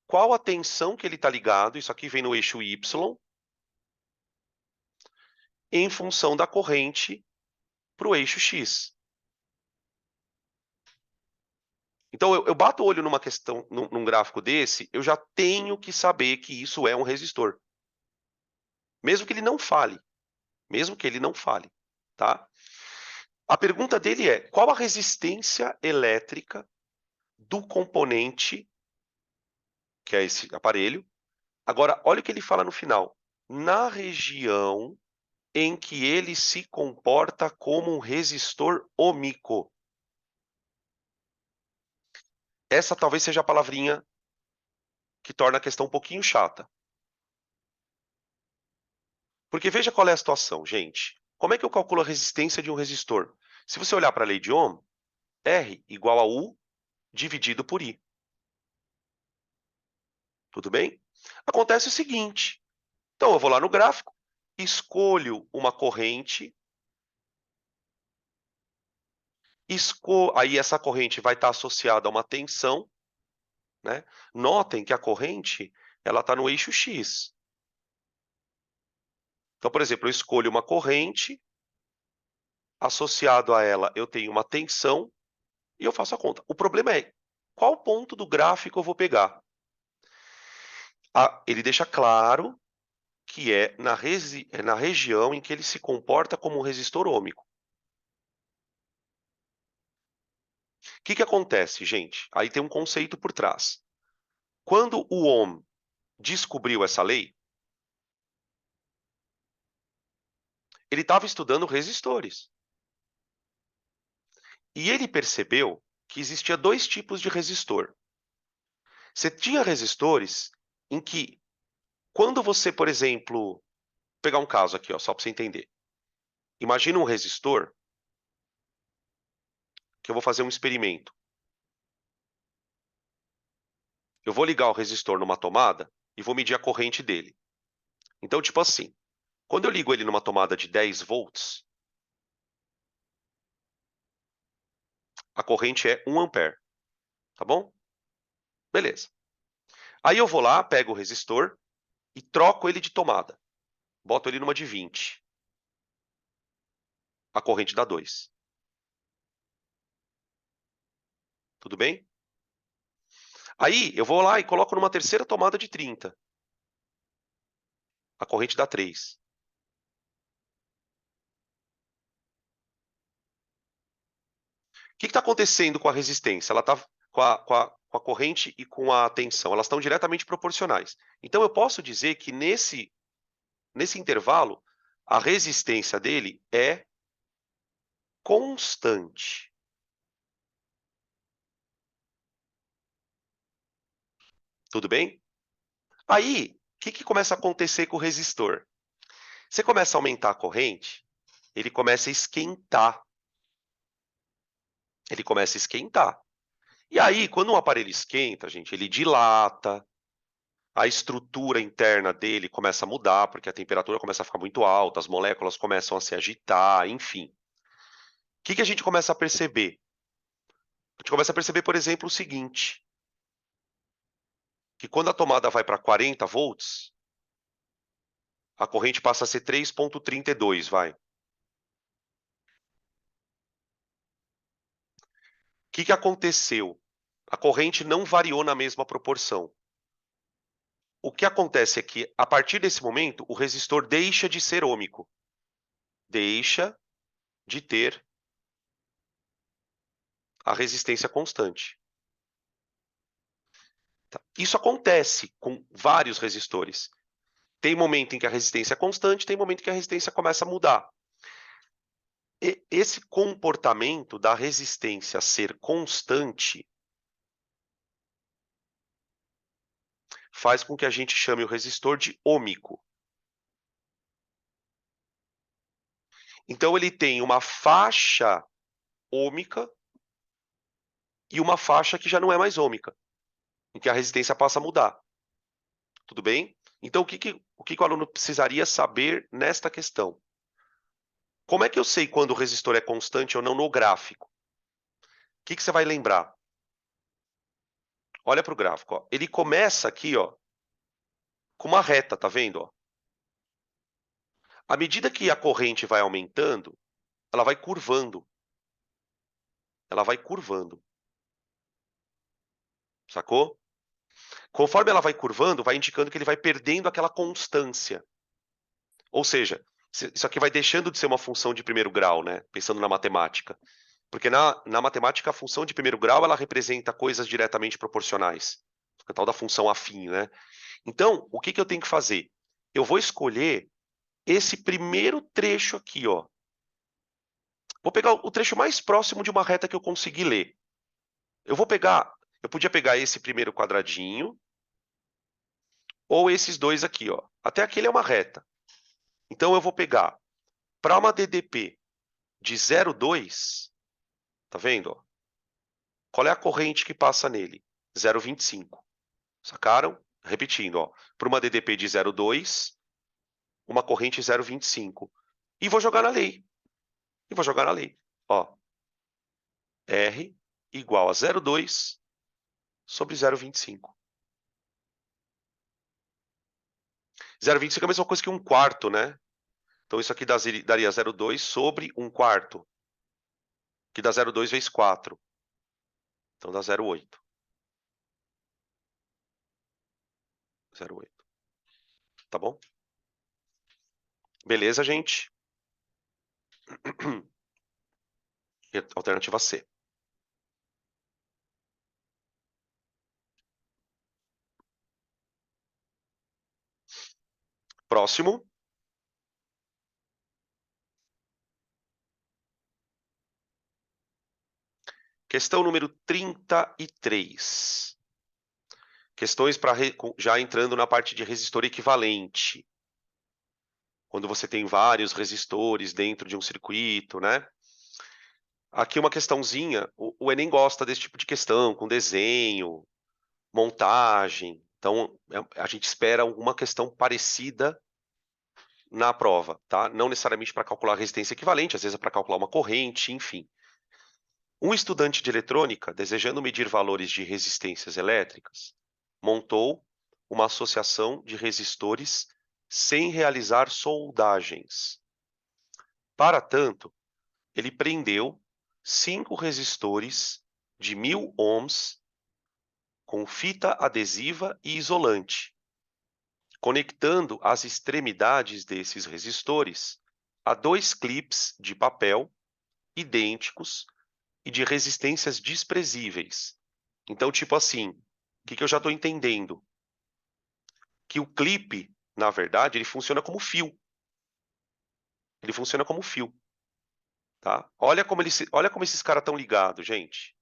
Speaker 1: qual a tensão que ele está ligado, isso aqui vem no eixo Y, em função da corrente para o eixo X. Então, eu bato o olho numa questão, num gráfico desse, eu já tenho que saber que isso é um resistor. Mesmo que ele não fale. Mesmo que ele não fale, tá? A pergunta dele é, qual a resistência elétrica do componente, que é esse aparelho? Agora, olha o que ele fala no final. Na região em que ele se comporta como um resistor ohmico. Essa talvez seja a palavrinha que torna a questão um pouquinho chata. Porque veja qual é a situação, gente. Como é que eu calculo a resistência de um resistor? Se você olhar para a lei de Ohm, R igual a U dividido por I. Tudo bem? Acontece o seguinte. Então, eu vou lá no gráfico, escolho uma corrente, aí essa corrente vai estar associada a uma tensão, né? Notem que a corrente ela está no eixo X. Então, por exemplo, eu escolho uma corrente, associado a ela eu tenho uma tensão, e eu faço a conta. O problema é, qual ponto do gráfico eu vou pegar? Ele deixa claro que é na região em que ele se comporta como um resistor ohmico. O que acontece, gente? Aí tem um conceito por trás. Quando o Ohm descobriu essa lei, ele estava estudando resistores. E ele percebeu que existia dois tipos de resistor. Você tinha resistores em que, quando você, por exemplo, pegar um caso aqui, ó, só para você entender. Imagina um resistor que eu vou fazer um experimento. Eu vou ligar o resistor numa tomada e vou medir a corrente dele. Então, tipo assim, quando eu ligo ele numa tomada de 10 volts, a corrente é 1 ampere, tá bom? Beleza. Aí eu vou lá, pego o resistor e troco ele de tomada. Boto ele numa de 20. A corrente dá 2. Tudo bem? Aí eu vou lá e coloco numa terceira tomada de 30. A corrente dá 3. O que está acontecendo com a resistência? Ela está com a corrente e com a tensão, elas estão diretamente proporcionais. Então eu posso dizer que nesse intervalo, a resistência dele é constante. Tudo bem? Aí, o que começa a acontecer com o resistor? Você começa a aumentar a corrente, ele começa a esquentar. Ele começa a esquentar. E aí, quando um aparelho esquenta, gente, ele dilata, a estrutura interna dele começa a mudar, porque a temperatura começa a ficar muito alta, as moléculas começam a se agitar, enfim. O que a gente começa a perceber? A gente começa a perceber, por exemplo, o seguinte, que quando a tomada vai para 40 volts, a corrente passa a ser 3,32, vai. O que aconteceu? A corrente não variou na mesma proporção. O que acontece é que, a partir desse momento, o resistor deixa de ser ômico. Deixa de ter a resistência constante. Isso acontece com vários resistores. Tem momento em que a resistência é constante, tem momento em que a resistência começa a mudar. E esse comportamento da resistência ser constante faz com que a gente chame o resistor de ômico. Então ele tem uma faixa ômica e uma faixa que já não é mais ômica, em que a resistência passa a mudar. Tudo bem? Então o que o aluno precisaria saber nesta questão? Como é que eu sei quando o resistor é constante ou não no gráfico? O que você vai lembrar? Olha para o gráfico. Ó. Ele começa aqui, ó, com uma reta, tá vendo? Ó? À medida que a corrente vai aumentando, ela vai curvando. Ela vai curvando. Sacou? Conforme ela vai curvando, vai indicando que ele vai perdendo aquela constância. Ou seja, isso aqui vai deixando de ser uma função de primeiro grau, né? Pensando na matemática. Porque na matemática, a função de primeiro grau, ela representa coisas diretamente proporcionais. A tal da função afim, né? Então, o que eu tenho que fazer? Eu vou escolher esse primeiro trecho aqui, ó. Vou pegar o trecho mais próximo de uma reta que eu consegui ler. Eu podia pegar esse primeiro quadradinho, ou esses dois aqui, ó. Até aqui ele é uma reta. Então eu vou pegar, para uma DDP de 0,2, tá vendo? Ó? Qual é a corrente que passa nele? 0,25. Sacaram? Repetindo, ó. Para uma DDP de 0,2, uma corrente 0,25. E vou jogar na lei. Ó, R igual a 0,2 sobre 0,25. 0,25 é a mesma coisa que 1/4, né? Então isso aqui daria 0,2 sobre 1/4, que dá 0,2 vezes 4. Então dá 0,8. 0,8. Tá bom? Beleza, gente? Alternativa C. Próximo. Questão número 33. Questões para já entrando na parte de resistor equivalente. Quando você tem vários resistores dentro de um circuito, né? Aqui uma questãozinha, o Enem gosta desse tipo de questão, com desenho, montagem. Então, a gente espera alguma questão parecida na prova, tá? Não necessariamente para calcular a resistência equivalente, às vezes é para calcular uma corrente, enfim. Um estudante de eletrônica, desejando medir valores de resistências elétricas, montou uma associação de resistores sem realizar soldagens. Para tanto, ele prendeu 5 resistores de 1000 ohms com fita adesiva e isolante, conectando as extremidades desses resistores a 2 clips de papel idênticos e de resistências desprezíveis. Então, tipo assim, o que eu já estou entendendo? Que o clipe, na verdade, ele funciona como fio. Ele funciona como fio, tá? Olha como esses caras estão ligados, gente.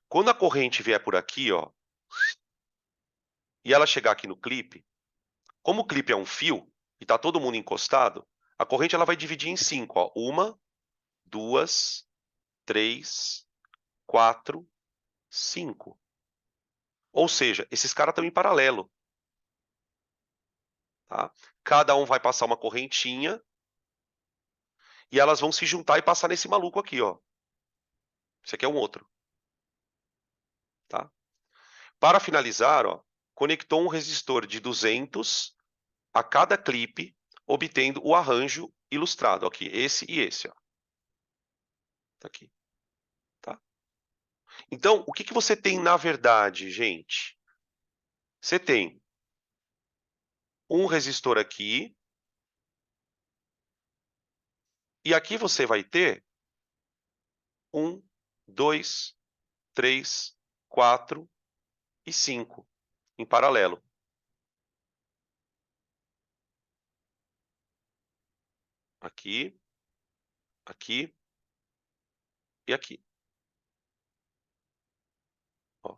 Speaker 1: Quando a corrente vier por aqui, ó, e ela chegar aqui no clipe, como o clipe é um fio e tá todo mundo encostado, a corrente ela vai dividir em 5, ó. 1, 2, 3, 4, 5. Ou seja, esses caras estão em paralelo, tá? Cada um vai passar uma correntinha e elas vão se juntar e passar nesse maluco aqui, ó. Esse aqui é um outro, tá? Para finalizar, ó, conectou um resistor de 200 a cada clipe, obtendo o arranjo ilustrado aqui, esse e esse, ó. Tá aqui, tá? Então, o que você tem na verdade, gente? Você tem um resistor aqui, e aqui você vai ter 1, 2, 3, 4 e 5 em paralelo. Aqui, aqui e aqui. Ó.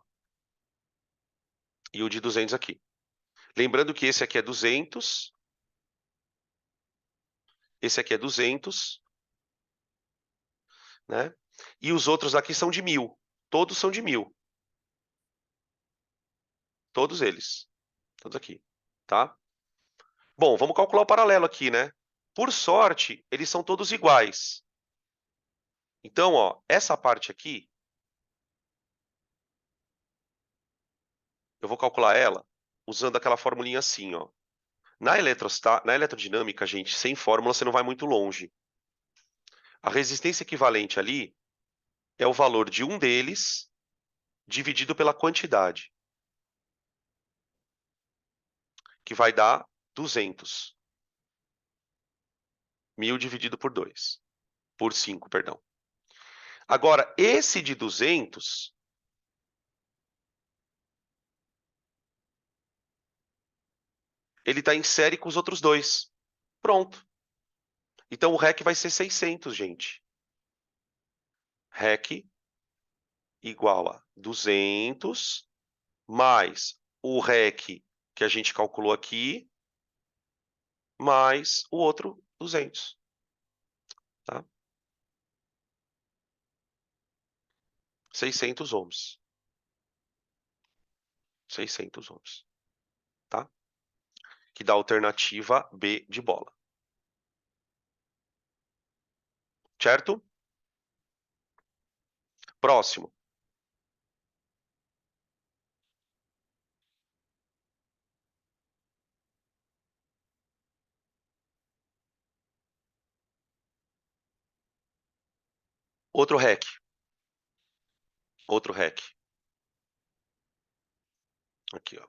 Speaker 1: E o de 200 aqui. Lembrando que esse aqui é 200, esse aqui é 200, né? E os outros aqui são de 1000. Todos são de 1000. Todos eles. Todos aqui, tá? Bom, vamos calcular o paralelo aqui, né? Por sorte, eles são todos iguais. Então, ó, essa parte aqui, eu vou calcular ela usando aquela formulinha assim, ó. Na eletrodinâmica, gente, sem fórmula você não vai muito longe. A resistência equivalente ali é o valor de um deles dividido pela quantidade, que vai dar 200. 1000 dividido por 2. Por 5, perdão. Agora, esse de 200, ele está em série com os outros dois. Pronto. Então, o REC vai ser 600, gente. REC igual a 200 mais o REC que a gente calculou aqui, mais o outro 200. Tá? 600 ohms. 600 ohms. Tá? Que dá a alternativa B de bola. Certo? Próximo. Outro REC. Outro REC. Aqui, ó.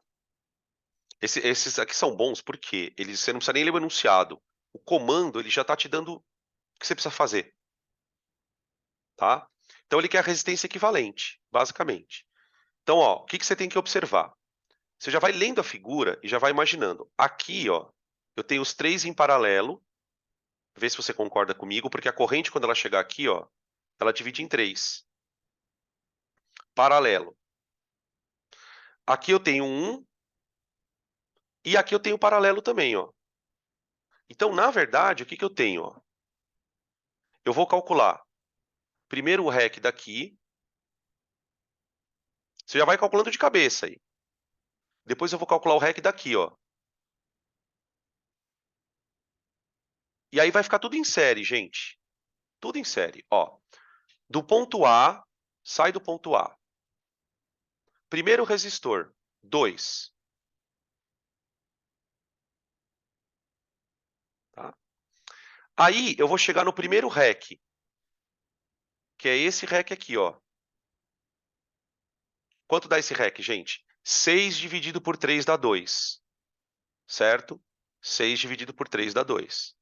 Speaker 1: Esses aqui são bons porque você não precisa nem ler o enunciado. O comando ele já está te dando o que você precisa fazer. Tá? Então ele quer a resistência equivalente, basicamente. Então, ó, o que você tem que observar? Você já vai lendo a figura e já vai imaginando. Aqui, ó, eu tenho os 3 em paralelo. Vê se você concorda comigo, porque a corrente, quando ela chegar aqui, ó, ela divide em 3. Paralelo. Aqui eu tenho 1 e aqui eu tenho paralelo também, ó. Então, na verdade, o que eu tenho? Ó? Eu vou calcular primeiro o REC daqui. Você já vai calculando de cabeça aí. Depois eu vou calcular o REC daqui, ó. E aí vai ficar tudo em série, gente. Tudo em série, ó. Do ponto A, sai do ponto A. Primeiro resistor, 2. Aí eu vou chegar no primeiro REC, que é esse REC aqui, ó. Quanto dá esse REC, gente? 6 dividido por 3 dá 2, certo? 6 dividido por 3 dá 2.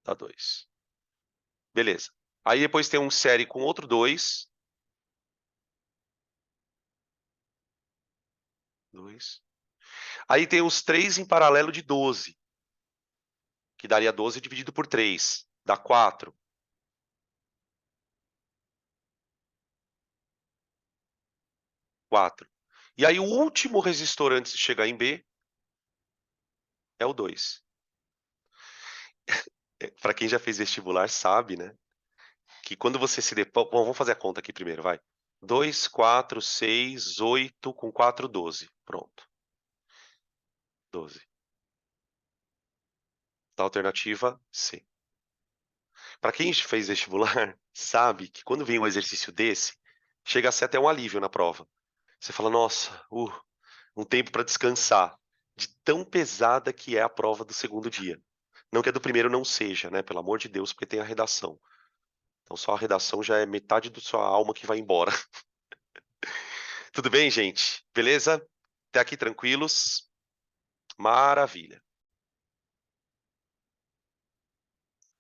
Speaker 1: Dá 2. Beleza. Aí depois tem um série com outro 2. 2. Aí tem os 3 em paralelo de 12, que daria 12 dividido por 3. Dá 4. 4. E aí o último resistor antes de chegar em B é o 2. Para quem já fez vestibular sabe, né? Que quando você se depara... Bom, vamos fazer a conta aqui primeiro, vai. 2, 4, 6, 8 com 4, 12. Pronto. 12. Da alternativa C. Para quem fez vestibular, sabe que quando vem um exercício desse, chega a ser até um alívio na prova. Você fala, nossa, um tempo para descansar, de tão pesada que é a prova do segundo dia. Não que a do primeiro não seja, né? Pelo amor de Deus, porque tem a redação. Então só a redação já é metade da sua alma que vai embora. Tudo bem, gente? Beleza? Até aqui tranquilos? Maravilha.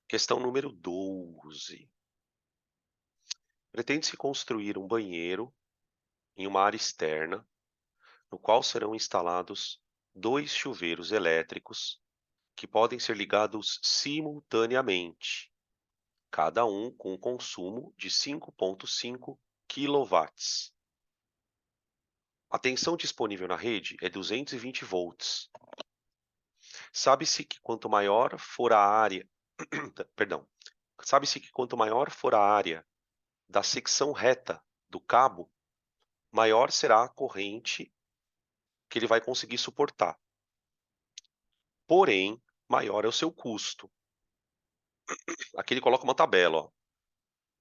Speaker 1: Questão número 12. Pretende-se construir um banheiro em uma área externa, no qual serão instalados 2 chuveiros elétricos que podem ser ligados simultaneamente, cada um com um consumo de 5,5 quilowatts. A tensão disponível na rede é 220 volts. Sabe-se que quanto maior for a área, perdão, sabe-se que quanto maior for a área da secção reta do cabo, maior será a corrente que ele vai conseguir suportar. Porém, maior é o seu custo. Aqui ele coloca uma tabela, ó.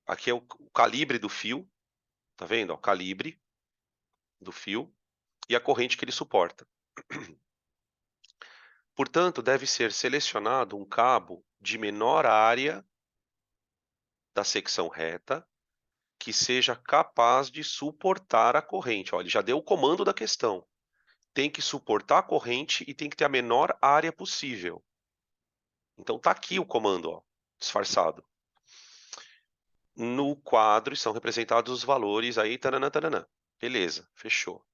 Speaker 1: Aqui é o calibre do fio, tá vendo? Ó, calibre do fio e a corrente que ele suporta. Portanto, deve ser selecionado um cabo de menor área da secção reta que seja capaz de suportar a corrente. Ó, ele já deu o comando da questão. Tem que suportar a corrente e tem que ter a menor área possível. Então tá aqui o comando, ó, disfarçado. No quadro estão representados os valores aí, taranã, taranã. Beleza, fechou.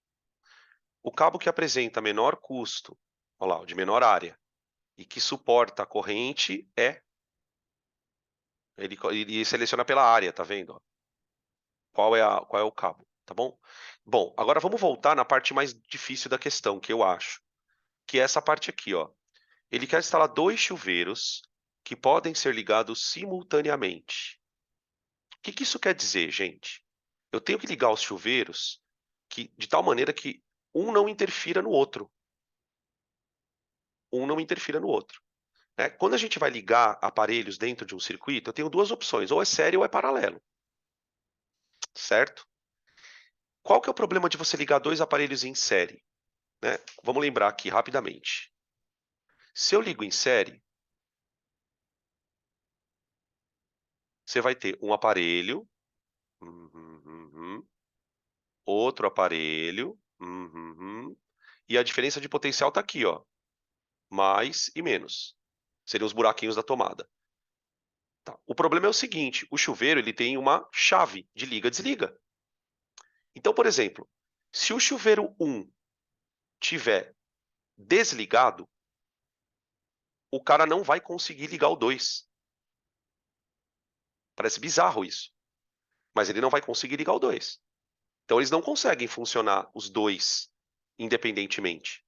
Speaker 1: O cabo que apresenta menor custo, olha lá, o de menor área, e que suporta a corrente ele seleciona pela área, tá vendo? Qual é o cabo, tá bom? Bom, agora vamos voltar na parte mais difícil da questão, que eu acho, que é essa parte aqui, ó. Ele quer instalar 2 chuveiros que podem ser ligados simultaneamente. O que isso quer dizer, gente? Eu tenho que ligar os chuveiros de tal maneira que um não interfira no outro. Um não interfira no outro. Né? Quando a gente vai ligar aparelhos dentro de um circuito, eu tenho duas opções, ou é série ou é paralelo, certo? Qual que é o problema de você ligar 2 aparelhos em série? Né? Vamos lembrar aqui rapidamente. Se eu ligo em série, você vai ter um aparelho, outro aparelho, e a diferença de potencial está aqui, ó, mais e menos. Seriam os buraquinhos da tomada. Tá. O problema é o seguinte, o chuveiro ele tem uma chave de liga-desliga. Então, por exemplo, se o chuveiro 1 tiver desligado, o cara não vai conseguir ligar o 2. Parece bizarro isso, mas ele não vai conseguir ligar o 2. Então, eles não conseguem funcionar os dois independentemente.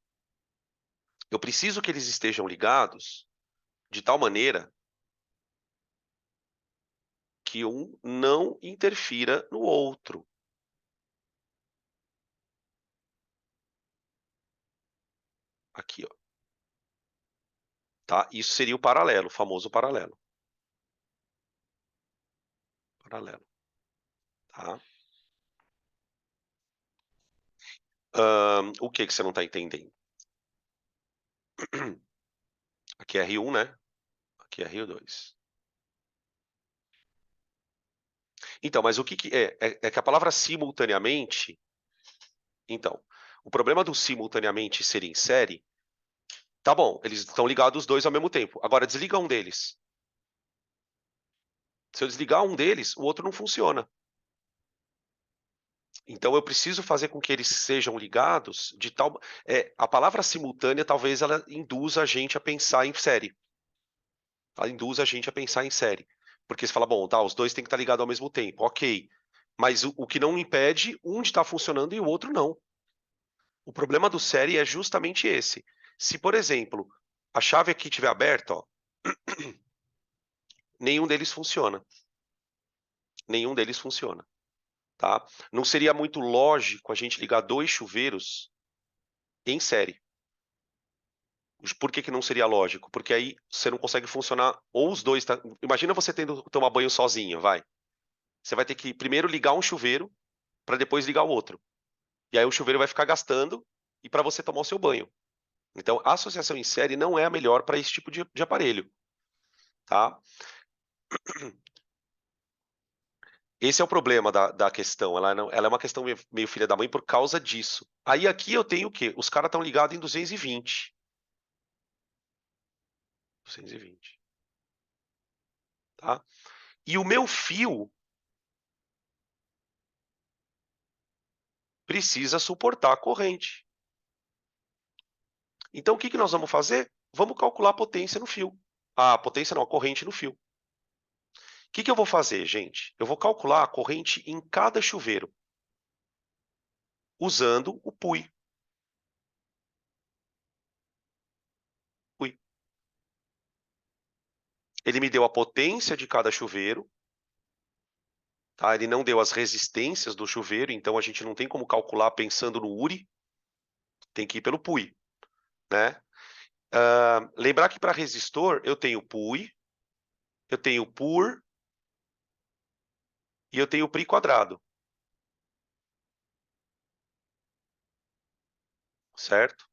Speaker 1: Eu preciso que eles estejam ligados de tal maneira que um não interfira no outro. Aqui, ó. Tá? Isso seria o paralelo, o famoso paralelo. Paralelo, tá? O que você não está entendendo? Aqui é R1, né? Aqui é R2. Então, mas o que é? É que a palavra simultaneamente... Então, o problema do simultaneamente ser em série, tá bom, eles estão ligados os dois ao mesmo tempo. Agora, desliga um deles. Se eu desligar um deles, o outro não funciona. Então, eu preciso fazer com que eles sejam ligados de tal... a palavra simultânea, talvez ela induza a gente a pensar em série. Ela induz a gente a pensar em série. Porque você fala, bom, tá, os dois têm que estar ligados ao mesmo tempo, ok. Mas o que não impede um de estar funcionando e o outro não. O problema do série é justamente esse. Se, por exemplo, a chave aqui estiver aberta, ó, nenhum deles funciona. Nenhum deles funciona, tá? Não seria muito lógico a gente ligar dois chuveiros em série. Por que que não seria lógico? Porque aí você não consegue funcionar, ou os dois... Imagina você tendo que tomar banho sozinho, vai. Você vai ter que primeiro ligar um chuveiro para depois ligar o outro. E aí o chuveiro vai ficar gastando e para você tomar o seu banho. Então, a associação em série não é a melhor para esse tipo de aparelho, tá? Esse é o problema da questão. Ela é uma questão meio filha da mãe por causa disso. Aí aqui eu tenho o quê? Os caras estão ligados em 220. 220, tá? E o meu fio precisa suportar a corrente. Então, o que que nós vamos fazer? Vamos calcular a potência no fio. A potência não, a corrente no fio. O que que eu vou fazer, gente? Eu vou calcular a corrente em cada chuveiro, usando o PUI. PUI. Ele me deu a potência de cada chuveiro, tá? Ele não deu as resistências do chuveiro, então a gente não tem como calcular pensando no URI, tem que ir pelo PUI, né? Lembrar que para resistor eu tenho PUI, eu tenho PUR e eu tenho PRI quadrado, certo?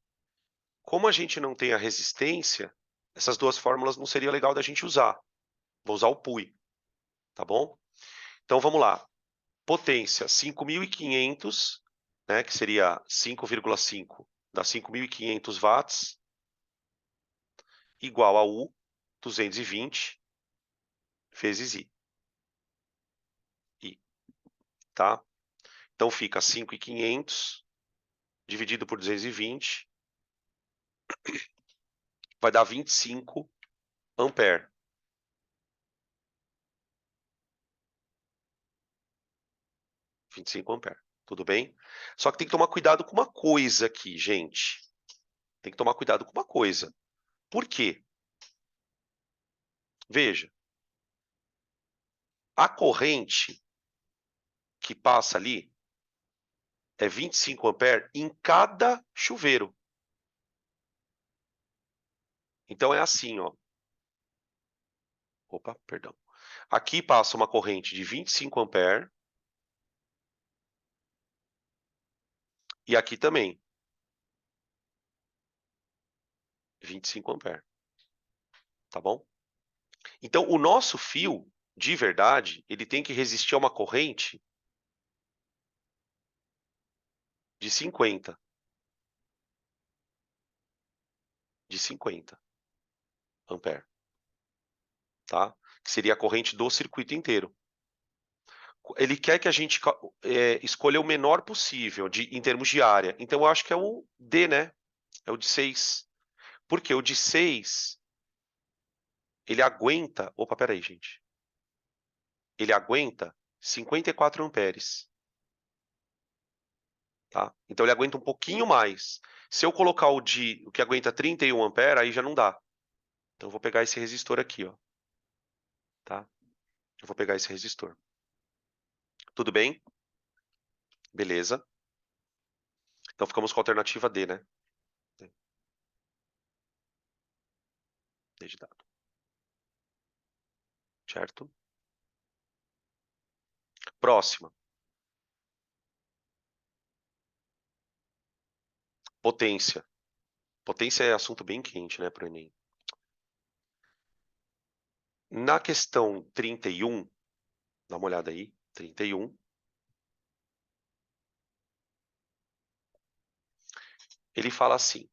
Speaker 1: Como a gente não tem a resistência, essas duas fórmulas não seria legal da gente usar. Vou usar o PUI, tá bom? Então vamos lá. Potência 5.500, né, que seria 5,5 dá 5.500 watts, igual a U, 220 vezes I, tá? Então fica 5.500 dividido por 220, vai dar 25 ampere. 25 ampere, tudo bem? Só que tem que tomar cuidado com uma coisa aqui, gente. Tem que tomar cuidado com uma coisa. Por quê? Veja, a corrente que passa ali é 25 ampere em cada chuveiro. Então é assim, ó. Opa, perdão. Aqui passa uma corrente de 25 ampere e aqui também 25 ampere, tá bom? Então o nosso fio, de verdade, ele tem que resistir a uma corrente de 50, de 50 ampere, tá? Que seria a corrente do circuito inteiro. Ele quer que a gente escolha o menor possível em termos de área. Então eu acho que é o D, né? É o de 6. Porque o de 6, ele aguenta... Opa, peraí, gente. Ele aguenta 54 amperes. Tá? Então ele aguenta um pouquinho mais. Se eu colocar o que aguenta 31 amperes, aí já não dá. Então eu vou pegar esse resistor aqui, ó. Tá? Eu vou pegar esse resistor. Tudo bem? Beleza. Então ficamos com a alternativa D, né? D de dado. Certo? Próxima. Potência. Potência é assunto bem quente, né, para o Enem. Na questão 31, dá uma olhada aí, 31, ele fala assim: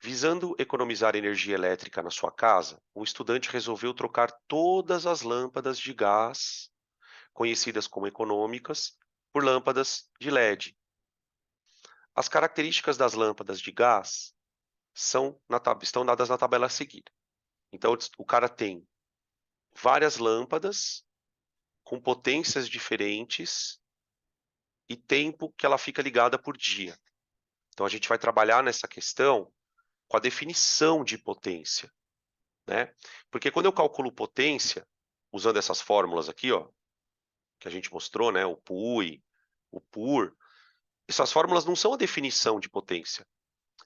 Speaker 1: visando economizar energia elétrica na sua casa, um estudante resolveu trocar todas as lâmpadas de gás, conhecidas como econômicas, por lâmpadas de LED. As características das lâmpadas de gás estão dadas na tabela a seguir. Então, o cara tem várias lâmpadas com potências diferentes e tempo que ela fica ligada por dia. Então, a gente vai trabalhar nessa questão com a definição de potência, né? Porque quando eu calculo potência, usando essas fórmulas aqui, ó, que a gente mostrou, né? O PUI, o PUR, essas fórmulas não são a definição de potência.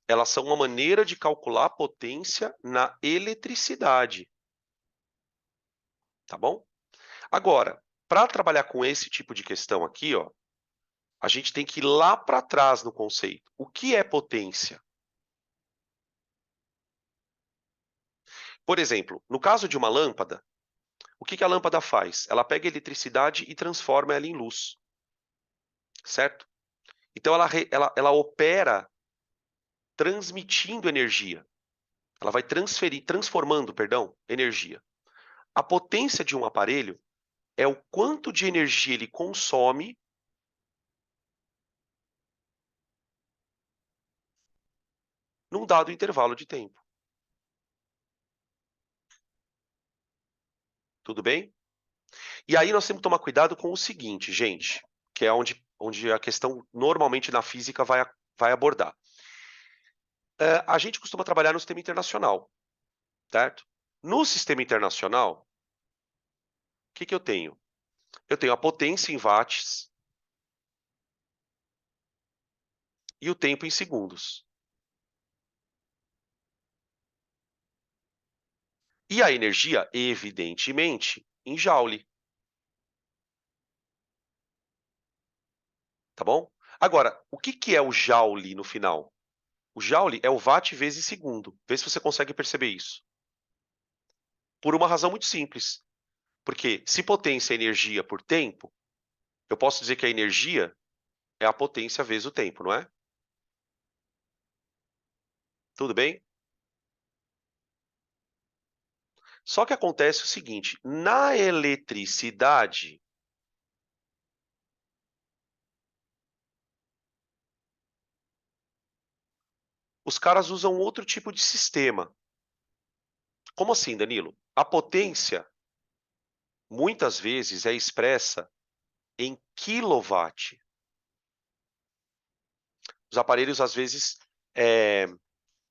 Speaker 1: Elas são uma maneira de calcular a potência na eletricidade, tá bom? Agora, para trabalhar com esse tipo de questão aqui, ó, a gente tem que ir lá para trás no conceito. O que é potência? Por exemplo, no caso de uma lâmpada, o que a lâmpada faz? Ela pega a eletricidade e transforma ela em luz, certo? Então ela opera transmitindo energia. Ela vai transformando, perdão, energia. A potência de um aparelho é o quanto de energia ele consome num dado intervalo de tempo. Tudo bem? E aí nós temos que tomar cuidado com o seguinte, gente, que é onde a questão normalmente na física vai abordar. A gente costuma trabalhar no sistema internacional, certo? No sistema internacional, o que eu tenho? Eu tenho a potência em watts e o tempo em segundos. E a energia, evidentemente, em joule, tá bom? Agora, o que é o joule no final? O joule é o watt vezes segundo. Vê se você consegue perceber isso. Por uma razão muito simples. Porque se potência é energia por tempo, eu posso dizer que a energia é a potência vezes o tempo, não é? Tudo bem? Só que acontece o seguinte, na eletricidade, os caras usam outro tipo de sistema. Como assim, Danilo? A potência, muitas vezes, é expressa em quilowatt. Os aparelhos, às vezes,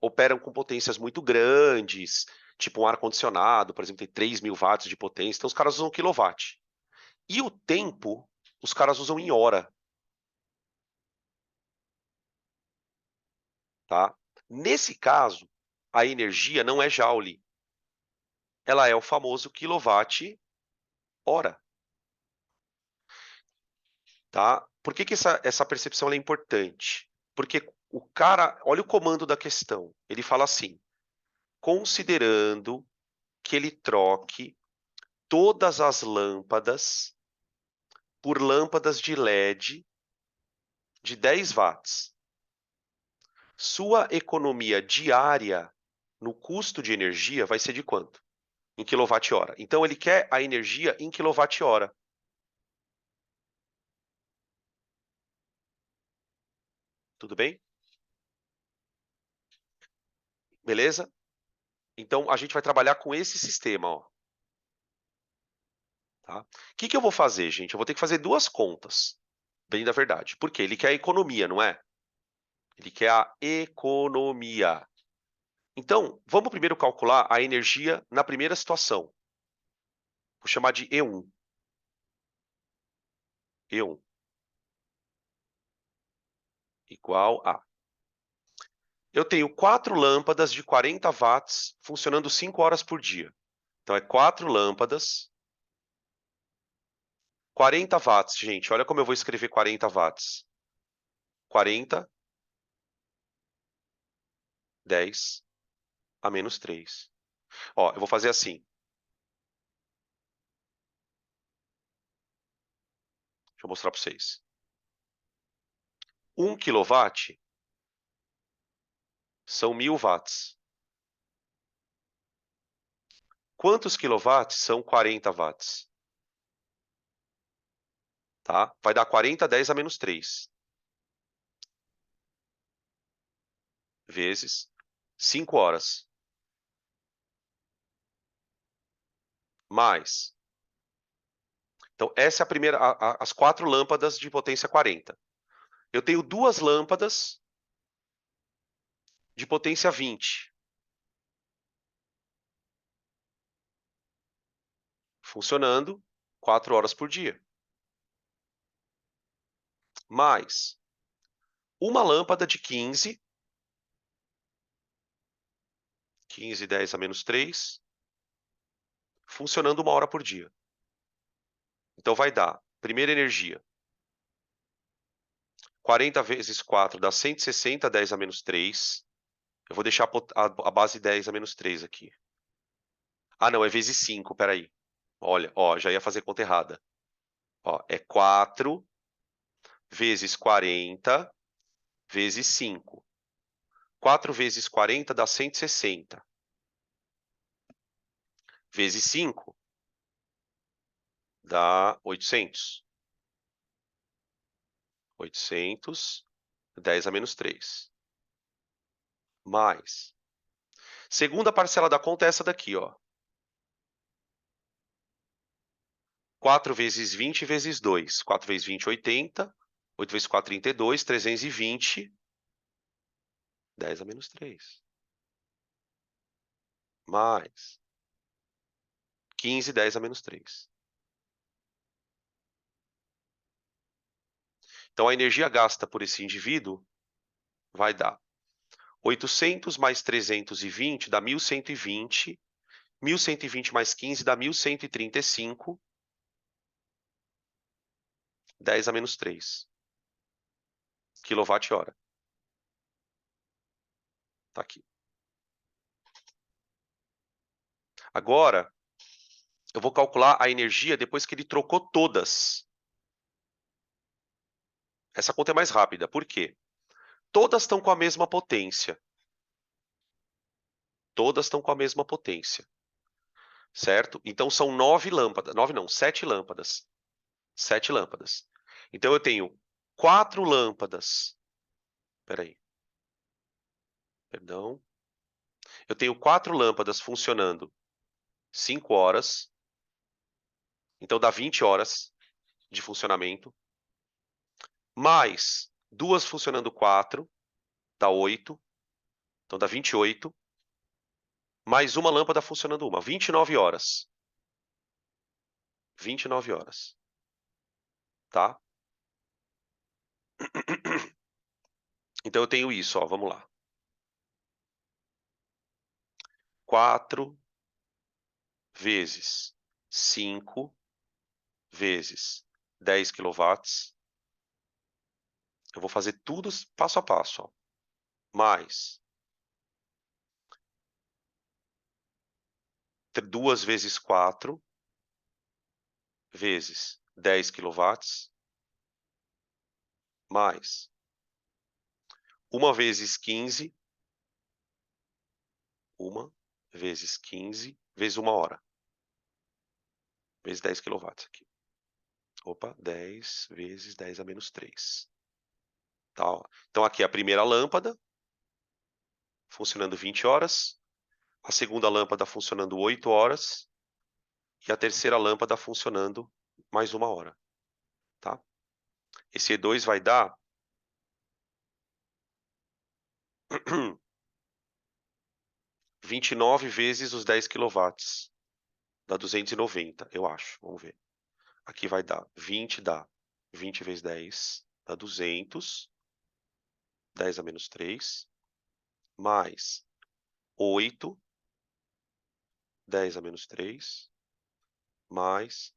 Speaker 1: operam com potências muito grandes, tipo um ar-condicionado, por exemplo, tem 3.000 watts de potência, então os caras usam quilowatt. E o tempo, os caras usam em hora, tá? Nesse caso, a energia não é joule, ela é o famoso quilowatt hora, tá? Por que essa percepção é importante? Porque o cara, olha o comando da questão, ele fala assim, considerando que ele troque todas as lâmpadas por lâmpadas de LED de 10 watts. Sua economia diária no custo de energia vai ser de quanto? Em quilowatt-hora. Então, ele quer a energia em quilowatt-hora. Tudo bem? Beleza? Então, a gente vai trabalhar com esse sistema. Ó, tá? O que eu vou fazer, gente? Eu vou ter que fazer duas contas. Bem da verdade. Por quê? Ele quer a economia, não é? Ele quer a economia. Então, vamos primeiro calcular a energia na primeira situação. Vou chamar de E1. E1 igual a... Eu tenho 4 lâmpadas de 40 watts funcionando 5 horas por dia. Então, é 4 lâmpadas, 40 watts, gente. Olha como eu vou escrever 40 watts. 40 10 a menos 3. Ó, eu vou fazer assim. Deixa eu mostrar para vocês. 1 kW são 1000 watts. Quantos quilowatts são 40 watts? Tá? Vai dar 40, 10 a menos 3. Vezes 5 horas. Mais. Então, essa é a primeira, as 4 lâmpadas de potência 40. Eu tenho 2 lâmpadas de potência 20. Funcionando 4 horas por dia. Mais uma lâmpada de 15. 15, 10 a menos 3. Funcionando 1 hora por dia. Então, vai dar, primeira energia, 40 vezes 4 dá 160, 10 a menos 3. Eu vou deixar a base 10 a menos 3 aqui. Ah, não, é vezes 5, peraí. Olha, ó, já ia fazer conta errada. Ó, é 4 vezes 40 vezes 5. 4 vezes 40 dá 160. Vezes 5 dá 800. 800, 10 a menos 3. Mais. Segunda parcela da conta é essa daqui, ó. 4 vezes 20 vezes 2. 4 vezes 20, 80. 8 vezes 4, 32. 320. 10 a menos 3. Mais. 15, 10 a menos 3. Então, a energia gasta por esse indivíduo vai dar 800 mais 320 dá 1.120. 1.120 mais 15 dá 1.135. 10 a menos 3. Quilowatt-hora. Tá aqui. Agora, eu vou calcular a energia depois que ele trocou todas. Essa conta é mais rápida. Por quê? Todas estão com a mesma potência. Todas estão com a mesma potência. Certo? Então, são 9 lâmpadas. 9 não, 7 lâmpadas. 7 lâmpadas. Então, eu tenho 4 lâmpadas. Espera aí. Perdão. Eu tenho 4 lâmpadas funcionando 5 horas. Então, dá 20 horas de funcionamento. Mais 2 funcionando 4, dá 8. Então, dá 28. Mais uma lâmpada funcionando 1. 29 horas. 29 horas. Tá? Então, eu tenho isso, ó. Vamos lá. 4 vezes 5 vezes 10 quilowatts. Eu vou fazer tudo passo a passo, ó. Mais 2 vezes 4 vezes 10 quilowatts. Mais 1 vezes 15. 1 vezes 15 vezes 1 hora. Vezes 10 quilowatts aqui. Opa, 10 vezes 10 a menos 3. Tá, ó. Então, aqui é a primeira lâmpada, funcionando 20 horas. A segunda lâmpada funcionando 8 horas. E a terceira lâmpada funcionando mais 1 hora. Tá? Esse E2 vai dar 29 vezes os 10 quilowatts. Dá 290, eu acho. Vamos ver. Aqui vai dar 20, dá 20 vezes 10, dá 200. 10 a menos 3. Mais 8. 10 a menos 3. Mais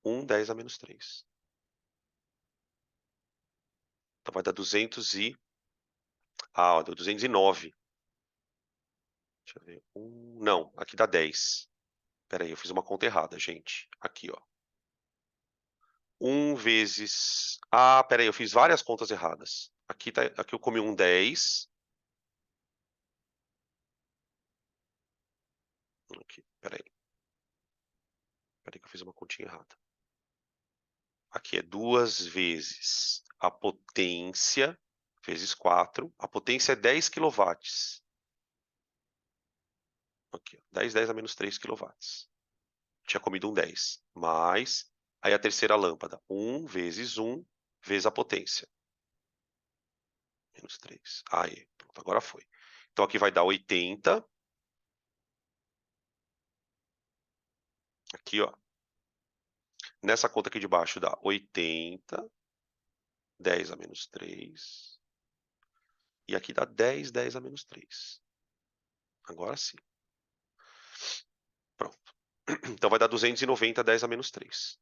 Speaker 1: 1, 10 a menos 3. Então vai dar 200 e... Ah, ó, deu 209. Deixa eu ver. Não, aqui dá 10. Espera aí, eu fiz uma conta errada, gente. Aqui, ó. 1 vezes... Ah, pera aí, eu fiz várias contas erradas. Aqui eu comi um 10. Aqui, pera aí. Pera aí que eu fiz uma continha errada. Aqui é 2 vezes a potência, vezes 4. A potência é 10 kW. Aqui, ó, 10, 10 a menos 3 kW. Tinha comido um 10. Mais, aí a terceira lâmpada. 1 vezes 1 vezes a potência. Menos 3. Aí, pronto, agora foi. Então aqui vai dar 80. Aqui, ó. Nessa conta aqui de baixo dá 80. 10 a menos 3. E aqui dá 10, 10 a menos 3. Agora sim. Pronto. Então vai dar 290, 10 a menos 3.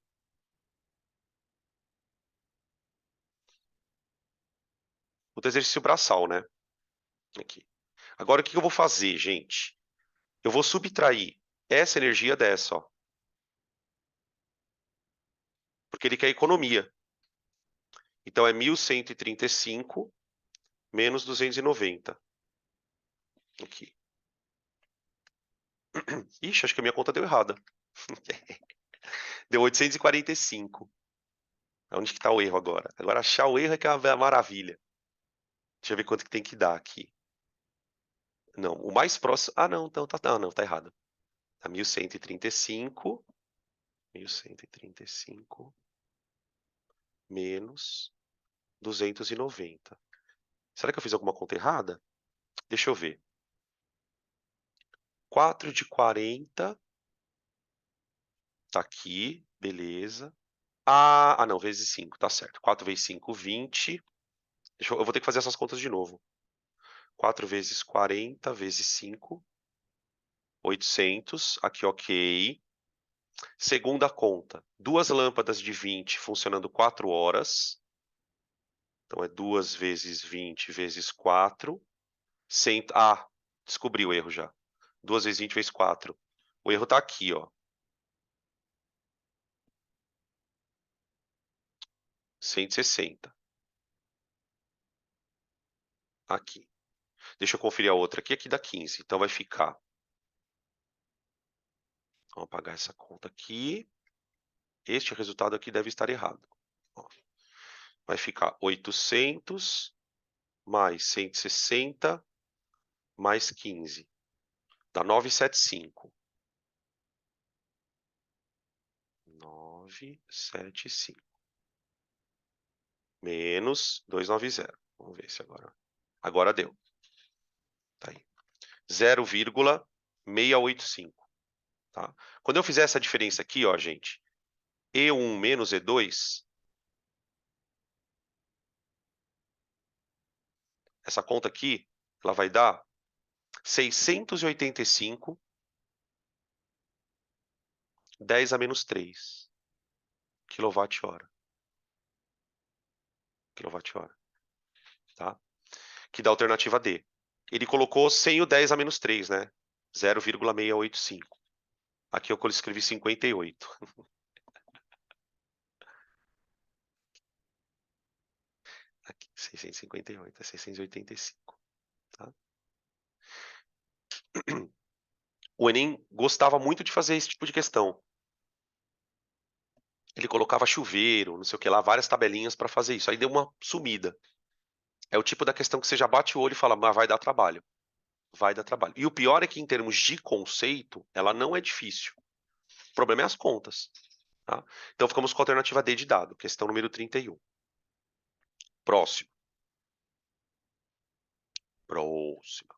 Speaker 1: Puta exercício braçal, né? Aqui. Agora o que eu vou fazer, gente? Eu vou subtrair essa energia dessa, ó. Porque ele quer economia. Então é 1.135 menos 290. Aqui. Ixi, acho que a minha conta deu errada. Deu 845. Onde que tá o erro agora? Agora achar o erro é que é uma maravilha. Deixa eu ver quanto que tem que dar aqui. Não, o mais próximo... Ah, não, então não, tá errado. Tá 1.135. 1.135 menos 290. Será que eu fiz alguma conta errada? Deixa eu ver. 4 de 40. Tá aqui, beleza. Não, vezes 5, tá certo. 4 vezes 5, 20. Eu vou ter que fazer essas contas de novo. 4 vezes 40 vezes 5, 800. Aqui, ok. Segunda conta. 2 lâmpadas de 20 funcionando 4 horas. Então, é 2 vezes 20 vezes 4. Descobri o erro já. 2 vezes 20 vezes 4. O erro tá aqui, ó. 160. Aqui. Deixa eu conferir a outra aqui. Aqui dá 15. Então, vai ficar... Vamos apagar essa conta aqui. Este resultado aqui deve estar errado. Ó, vai ficar 800 mais 160 mais 15. Dá 975. 975. Menos 290. Vamos ver se agora... Agora deu. Tá aí. 0,685. Tá? Quando eu fizer essa diferença aqui, ó, gente, E1 menos E2, essa conta aqui, ela vai dar 685, 10 a menos 3 kWh. KWh, tá? Que dá a alternativa D. Ele colocou sem o 10 a menos 3, né? 0,685. Aqui eu escrevi 58. Aqui, 658, é 685. Tá? O Enem gostava muito de fazer esse tipo de questão. Ele colocava chuveiro, não sei o que lá, várias tabelinhas para fazer isso. Aí deu uma sumida. É o tipo da questão que você já bate o olho e fala, mas vai dar trabalho. Vai dar trabalho. E o pior é que, em termos de conceito, ela não é difícil. O problema é as contas. Tá? Então, ficamos com a alternativa D de dado, questão número 31. Próximo. Próxima.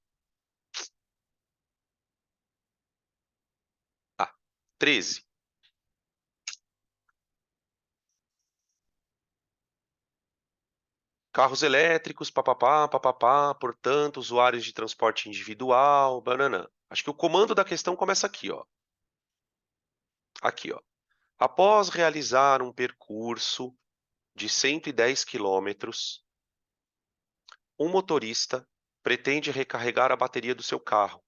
Speaker 1: 13. Carros elétricos, papapá, papapá, portanto, usuários de transporte individual, banana. Acho que o comando da questão começa aqui, ó. Aqui, ó. Após realizar um percurso de 110 quilômetros, um motorista pretende recarregar a bateria do seu carro.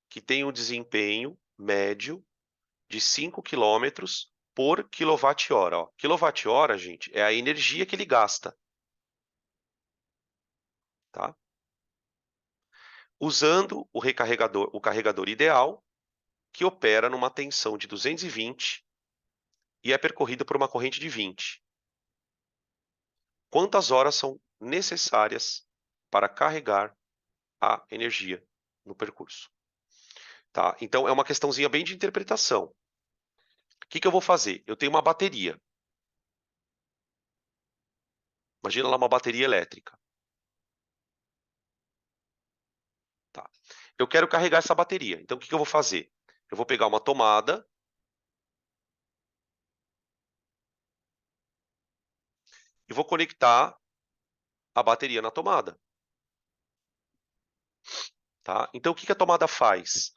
Speaker 1: que tem um desempenho médio de 5 quilômetros por quilowatt-hora. Ó. Quilowatt-hora, gente, é a energia que ele gasta. Tá? Usando o carregador ideal, que opera numa tensão de 220 e é percorrido por uma corrente de 20. Quantas horas são necessárias para carregar a energia no percurso? Tá? Então, é uma questãozinha bem de interpretação. O que eu vou fazer? Eu tenho uma bateria. Imagina lá uma bateria elétrica. Tá? Eu quero carregar essa bateria. Então, o que eu vou fazer? Eu vou pegar uma tomada e vou conectar a bateria na tomada. Tá? Então, o que a tomada faz?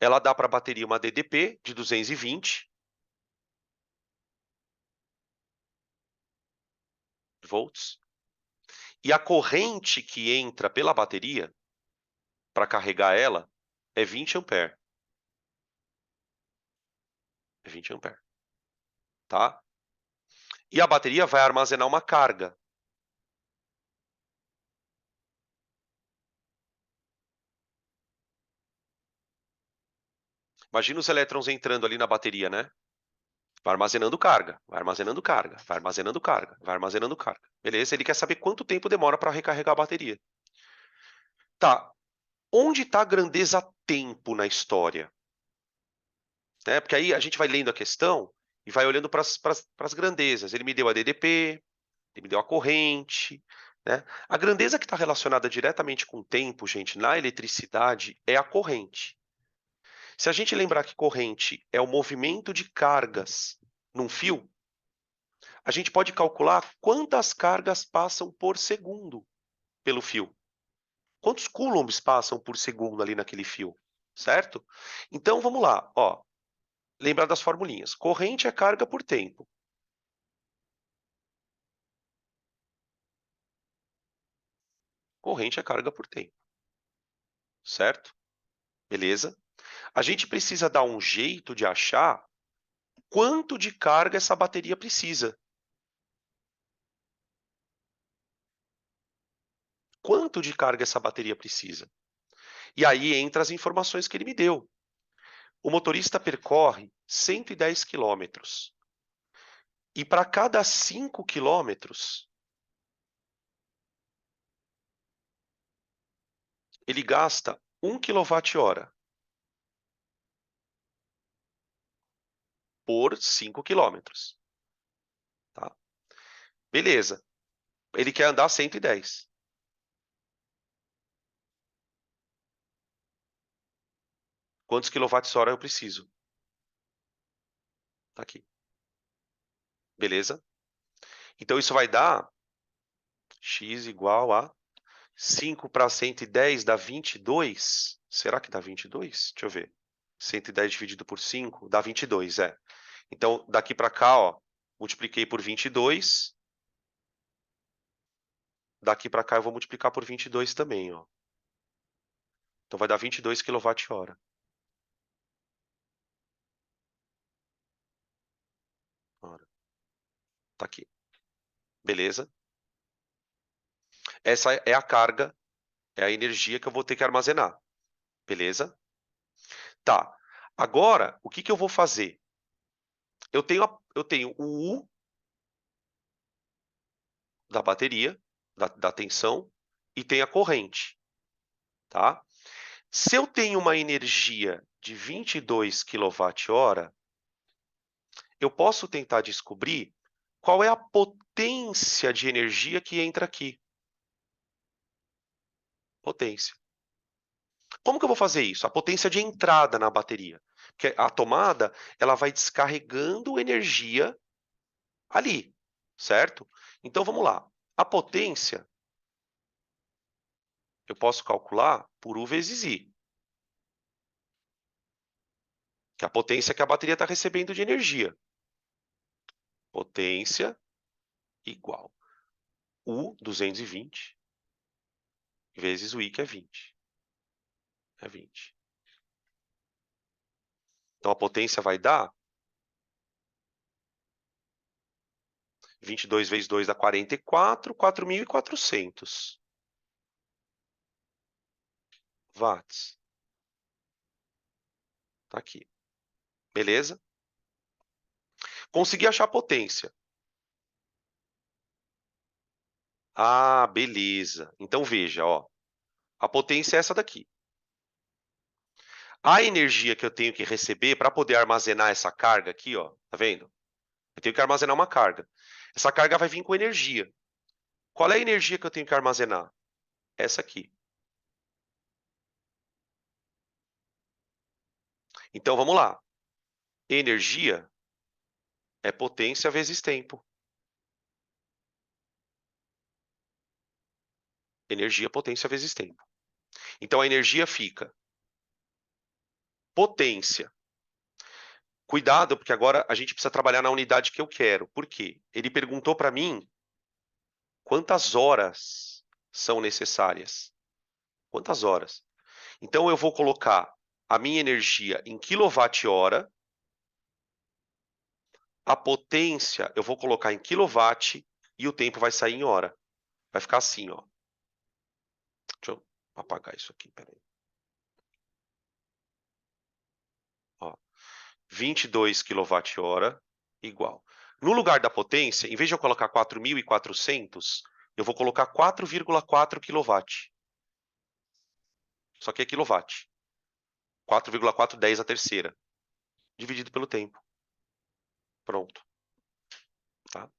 Speaker 1: Ela dá para a bateria uma DDP de 220 volts. E a corrente que entra pela bateria para carregar ela é 20 ampere. É 20 ampere. Tá? E a bateria vai armazenar uma carga. Imagina os elétrons entrando ali na bateria, né? Vai armazenando carga, vai armazenando carga, vai armazenando carga, vai armazenando carga. Beleza? Ele quer saber quanto tempo demora para recarregar a bateria. Tá. Onde está a grandeza tempo na história? Né? Porque aí a gente vai lendo a questão e vai olhando para as grandezas. Ele me deu a DDP, ele me deu a corrente. Né? A grandeza que está relacionada diretamente com o tempo, gente, na eletricidade, é a corrente. Se a gente lembrar que corrente é o movimento de cargas num fio, a gente pode calcular quantas cargas passam por segundo pelo fio. Quantos coulombs passam por segundo ali naquele fio, certo? Então, vamos lá, ó. Lembrar das formulinhas. Corrente é carga por tempo. Corrente é carga por tempo, certo? Beleza? A gente precisa dar um jeito de achar quanto de carga essa bateria precisa. Quanto de carga essa bateria precisa? E aí entra as informações que ele me deu. O motorista percorre 110 quilômetros. E para cada 5 quilômetros, ele gasta 1 kWh por 5 quilômetros. Tá? Beleza. Ele quer andar 110. Quantos kWh eu preciso? Tá aqui. Beleza? Então, isso vai dar x igual a 5 para 110 dá 22. Será que dá 22? Deixa eu ver. 110 dividido por 5 dá 22, é. Então, daqui para cá, ó, multipliquei por 22. Daqui para cá eu vou multiplicar por 22 também, ó. Então vai dar 22 kWh. Ora, tá aqui. Beleza? Essa é a carga, é a energia que eu vou ter que armazenar. Beleza? Tá. Agora, o que eu vou fazer? Eu tenho o U da bateria, da tensão, e tem a corrente. Tá? Se eu tenho uma energia de 22 kWh, eu posso tentar descobrir qual é a potência de energia que entra aqui. Potência. Como que eu vou fazer isso? A potência de entrada na bateria. Porque a tomada, ela vai descarregando energia ali, certo? Então, vamos lá. A potência, eu posso calcular por U vezes I, que é a potência que a bateria está recebendo de energia. Potência igual U, 220, vezes o I, que é 20. É 20. Então, a potência vai dar 22 vezes 2 dá 44, 4.400 watts. Tá aqui. Beleza? Consegui achar a potência. Ah, beleza. Então, veja, ó. A potência é essa daqui. A energia que eu tenho que receber para poder armazenar essa carga aqui, ó, tá vendo? Eu tenho que armazenar uma carga. Essa carga vai vir com energia. Qual é a energia que eu tenho que armazenar? Essa aqui. Então vamos lá. Energia é potência vezes tempo. Energia, potência vezes tempo. Então a energia fica potência. Cuidado, porque agora a gente precisa trabalhar na unidade que eu quero. Por quê? Ele perguntou para mim quantas horas são necessárias. Quantas horas? Então eu vou colocar a minha energia em quilowatt-hora, a potência eu vou colocar em quilowatt e o tempo vai sair em hora. Vai ficar assim, ó. Deixa eu apagar isso aqui, peraí. Ó, 22 kWh igual. No lugar da potência, em vez de eu colocar 4.400, eu vou colocar 4,4 kW. Só que é quilowatt. 4,410 a terceira, dividido pelo tempo. Pronto. Tá?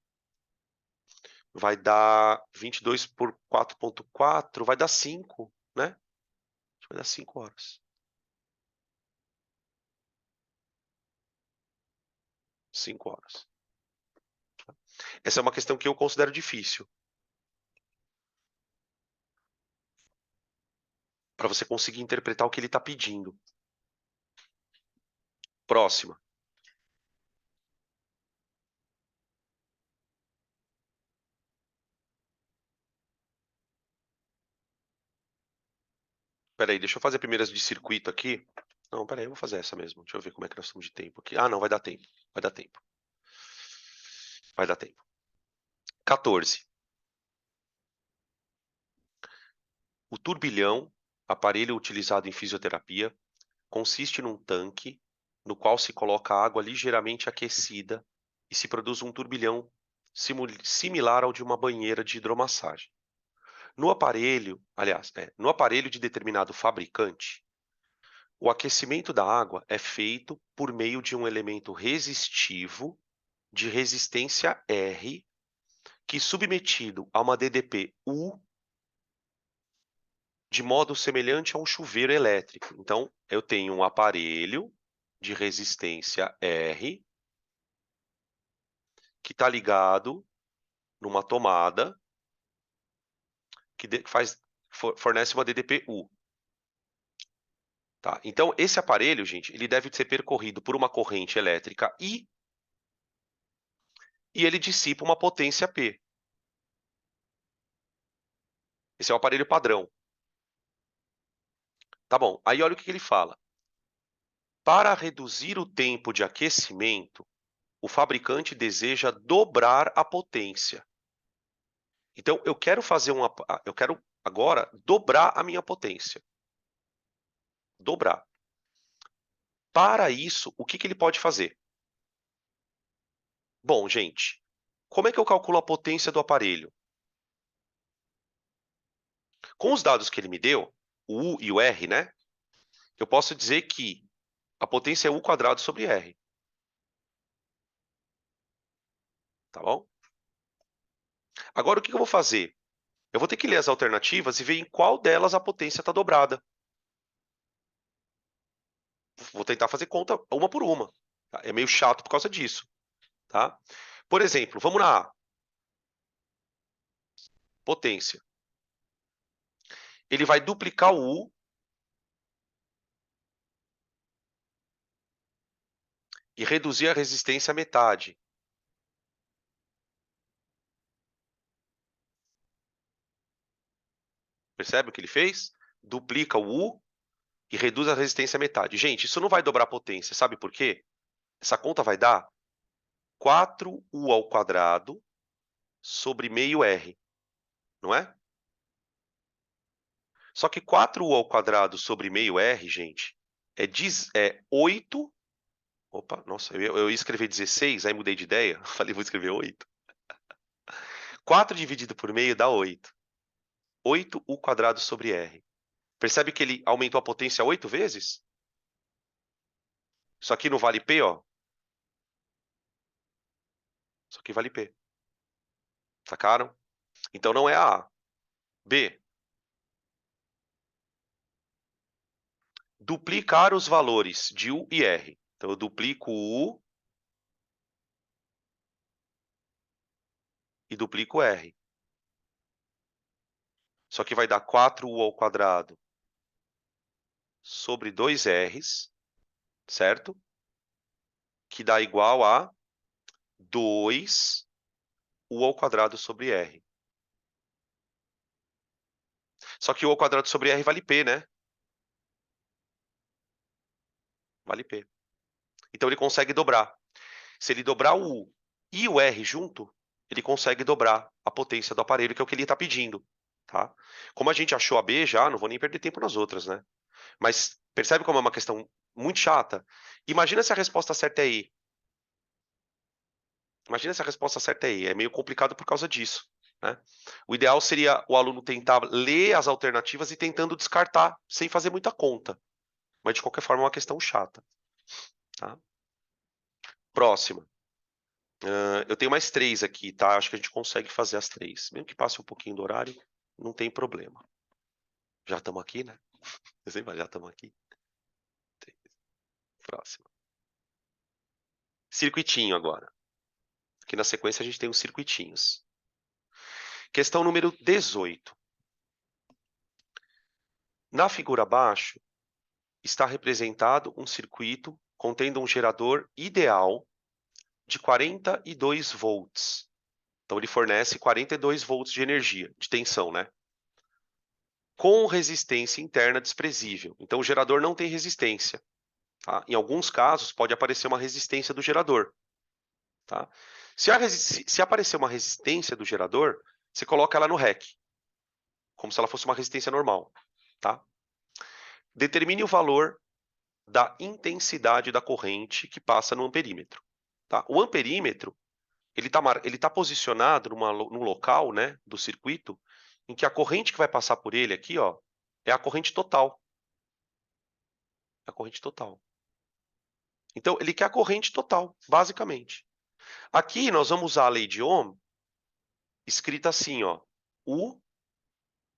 Speaker 1: Vai dar 22 por 4,4, vai dar 5, né? Vai dar 5 horas. 5 horas. Essa é uma questão que eu considero difícil. Para você conseguir interpretar o que ele está pedindo. Próxima. Peraí, deixa eu fazer primeiras de circuito aqui. Não, peraí, eu vou fazer essa mesmo. Deixa eu ver como é que nós estamos de tempo aqui. Ah, não, vai dar tempo. Vai dar tempo. Vai dar tempo. 14. O turbilhão, aparelho utilizado em fisioterapia, consiste num tanque no qual se coloca água ligeiramente aquecida e se produz um turbilhão similar ao de uma banheira de hidromassagem. No aparelho, aliás, no aparelho de determinado fabricante, o aquecimento da água é feito por meio de um elemento resistivo de resistência R, que submetido a uma DDP U, de modo semelhante a um chuveiro elétrico. Então, eu tenho um aparelho de resistência R que está ligado numa tomada que fornece uma DDP U. Tá? Então, esse aparelho, gente, ele deve ser percorrido por uma corrente elétrica I e ele dissipa uma potência P. Esse é o aparelho padrão. Tá bom, aí olha o que ele fala. Para reduzir o tempo de aquecimento, o fabricante deseja dobrar a potência. Então, eu quero agora dobrar a minha potência. Dobrar. Para isso, o que ele pode fazer? Bom, gente, como é que eu calculo a potência do aparelho? Com os dados que ele me deu, o U e o R, né? Eu posso dizer que a potência é U quadrado sobre R. Tá bom? Agora, o que eu vou fazer? Eu vou ter que ler as alternativas e ver em qual delas a potência está dobrada. Vou tentar fazer conta uma por uma. Tá? É meio chato por causa disso. Tá? Por exemplo, vamos na A. Potência. Ele vai duplicar o U e reduzir a resistência à metade. Percebe o que ele fez? Duplica o U e reduz a resistência à metade. Gente, isso não vai dobrar a potência, sabe por quê? Essa conta vai dar 4U ao quadrado sobre meio R, não é? Só que 4U ao quadrado sobre meio R, gente, é 8... Opa, nossa, eu ia escrever 16, aí mudei de ideia. Falei, vou escrever 8. 4 dividido por meio dá 8. 8U quadrado sobre R. Percebe que ele aumentou a potência 8 vezes? Isso aqui não vale P, ó. Isso aqui vale P. Sacaram? Então não é a A. B. Duplicar os valores de U e R. Então eu duplico U e duplico R. Só que vai dar 4U ao quadrado sobre 2Rs, certo? Que dá igual a 2U ao quadrado sobre R. Só que U ao quadrado sobre R vale P, né? Vale P. Então ele consegue dobrar. Se ele dobrar o U e o R junto, ele consegue dobrar a potência do aparelho, que é o que ele está pedindo. Tá? Como a gente achou a B já, não vou nem perder tempo nas outras, né? Mas percebe como é uma questão muito chata? Imagina se a resposta certa é E. Imagina se a resposta certa é E. É meio complicado por causa disso. Né? O ideal seria o aluno tentar ler as alternativas e tentando descartar, sem fazer muita conta. Mas, de qualquer forma, é uma questão chata. Tá? Próxima. Eu tenho mais 3 aqui, tá? Acho que a gente consegue fazer as 3. Mesmo que passe um pouquinho do horário, não tem problema. Já estamos aqui, né? Já estamos aqui. Próxima. Circuitinho agora. Aqui na sequência a gente tem os circuitinhos. Questão número 18. Na figura abaixo, está representado um circuito contendo um gerador ideal de 42 volts. Então, ele fornece 42 volts de energia, de tensão, né? Com resistência interna desprezível. Então, o gerador não tem resistência. Tá? Em alguns casos, pode aparecer uma resistência do gerador. Tá? Se aparecer uma resistência do gerador, você coloca ela no REC, como se ela fosse uma resistência normal. Tá? Determine o valor da intensidade da corrente que passa no amperímetro. Tá? O amperímetro ele tá posicionado num local, né, do circuito em que a corrente que vai passar por ele aqui, ó, é a corrente total. É a corrente total. Então, ele quer a corrente total, basicamente. Aqui nós vamos usar a lei de Ohm, escrita assim, ó, U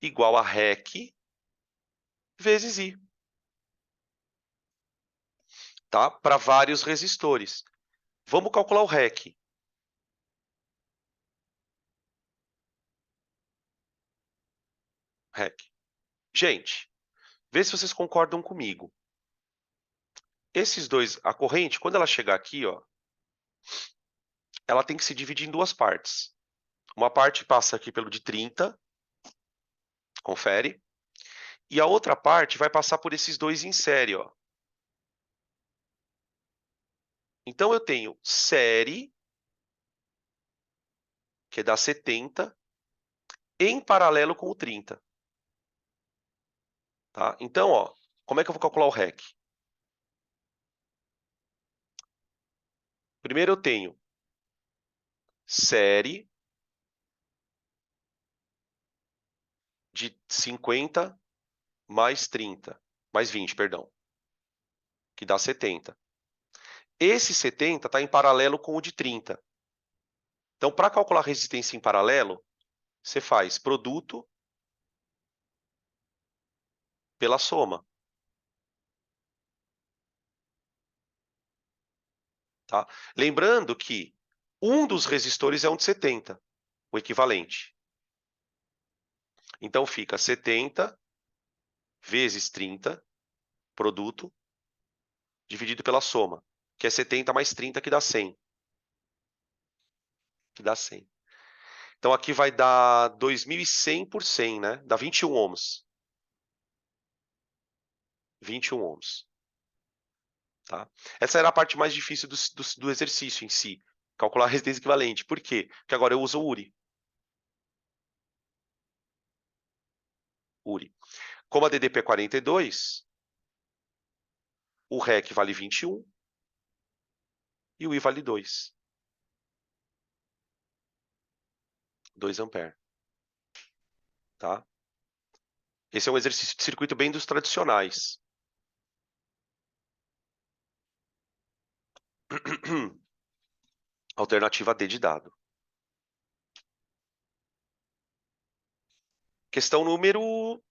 Speaker 1: igual a REC vezes I, tá? Para vários resistores. Vamos calcular o REC. REC. Gente, vê se vocês concordam comigo. Esses dois, a corrente, quando ela chegar aqui, ó, ela tem que se dividir em duas partes. Uma parte passa aqui pelo de 30, confere, e a outra parte vai passar por esses dois em série, ó. Então eu tenho série, que dá 70, em paralelo com o 30. Tá? Então, ó, como é que eu vou calcular o REC? Primeiro eu tenho série de 50 mais 30, mais 20, perdão, que dá 70. Esse 70 está em paralelo com o de 30. Então, para calcular resistência em paralelo, você faz produto pela soma. Tá? Lembrando que um dos resistores é um de 70, o equivalente. Então, fica 70 vezes 30, produto, dividido pela soma, que é 70 mais 30, que dá 100. Que dá 100. Então, aqui vai dar 2.100 por 100, né? Dá 21 ohms. 21 ohms. Tá? Essa era a parte mais difícil do exercício em si, calcular a resistência equivalente. Por quê? Porque agora eu uso o URI. URI. Como a DDP é 42, o REC vale 21 e o I vale 2. 2 amperes. Tá? Esse é um exercício de circuito bem dos tradicionais. Alternativa D de dado. Questão número...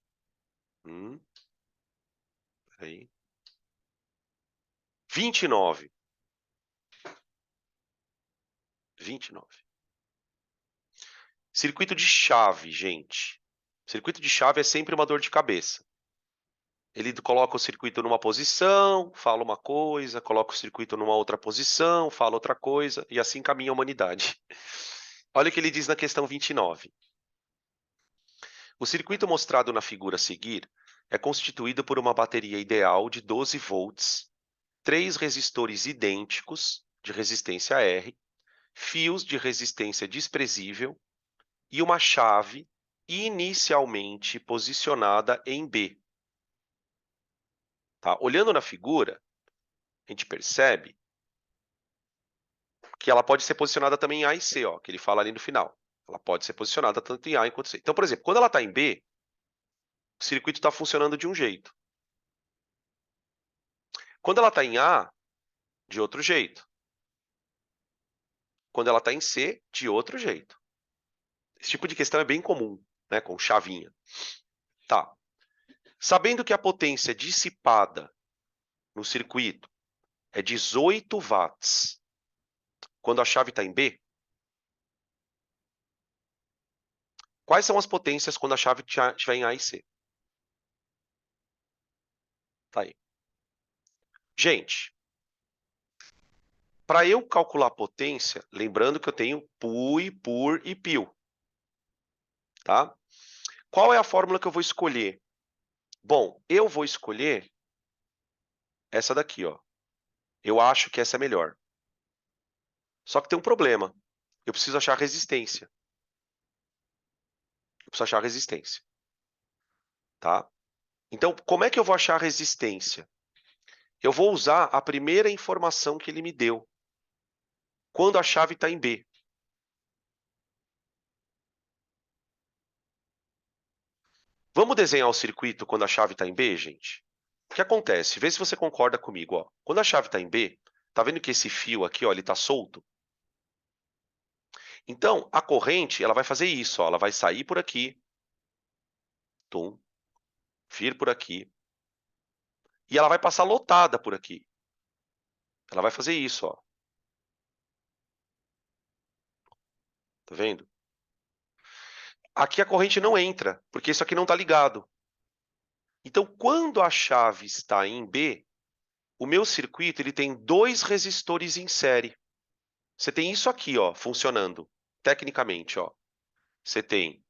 Speaker 1: Peraí. 29. 29. Circuito de chave, gente. Circuito de chave é sempre uma dor de cabeça. Ele coloca o circuito numa posição, fala uma coisa, coloca o circuito numa outra posição, fala outra coisa, e assim caminha a humanidade. Olha o que ele diz na questão 29. O circuito mostrado na figura a seguir é constituído por uma bateria ideal de 12 volts, 3 resistores idênticos de resistência R, fios de resistência desprezível e uma chave inicialmente posicionada em B. Tá? Olhando na figura, a gente percebe que ela pode ser posicionada também em A e C, ó, que ele fala ali no final. Ela pode ser posicionada tanto em A quanto em C. Então, por exemplo, quando ela está em B, o circuito está funcionando de um jeito. Quando ela está em A, de outro jeito. Quando ela está em C, de outro jeito. Esse tipo de questão é bem comum, né, com chavinha. Tá. Sabendo que a potência dissipada no circuito é 18 watts, quando a chave está em B, quais são as potências quando a chave estiver em A e C? Tá aí. Gente, para eu calcular a potência, lembrando que eu tenho PUI, PUR e PIL. Tá? Qual é a fórmula que eu vou escolher? Bom, eu vou escolher essa daqui, ó. Eu acho que essa é melhor. Só que tem um problema. Eu preciso achar resistência. Eu preciso achar resistência. Tá? Então, como é que eu vou achar resistência? Eu vou usar a primeira informação que ele me deu. Quando a chave está em B. Vamos desenhar o circuito quando a chave está em B, gente? O que acontece? Vê se você concorda comigo. Ó. Quando a chave está em B, tá vendo que esse fio aqui, ó, ele está solto? Então, a corrente ela vai fazer isso. Ó, ela vai sair por aqui, tum, vir por aqui, e ela vai passar lotada por aqui. Ela vai fazer isso. Ó. Tá vendo? Aqui a corrente não entra, porque isso aqui não está ligado. Então, quando a chave está em B, o meu circuito ele tem 2 resistores em série. Você tem isso aqui, ó, funcionando, tecnicamente. Ó. Você tem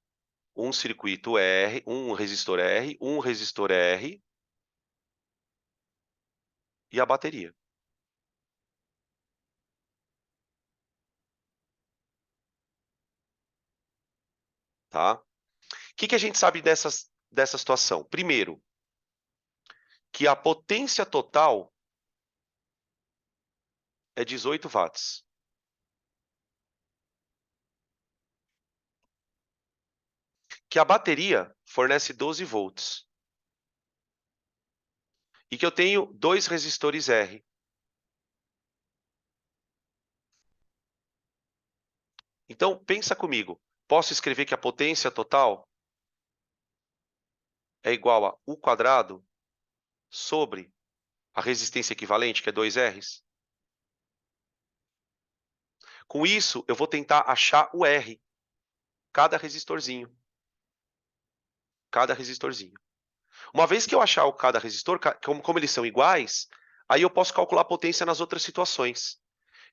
Speaker 1: um circuito R, um resistor R e a bateria. Tá? O que a gente sabe dessa situação? Primeiro, que a potência total é 18 watts. Que a bateria fornece 12 volts. E que eu tenho 2 resistores R. Então, pensa comigo. Posso escrever que a potência total é igual a U quadrado sobre a resistência equivalente, que é 2 Rs? Com isso, eu vou tentar achar o R, cada resistorzinho. Cada resistorzinho. Uma vez que eu achar cada resistor, como eles são iguais, aí eu posso calcular a potência nas outras situações.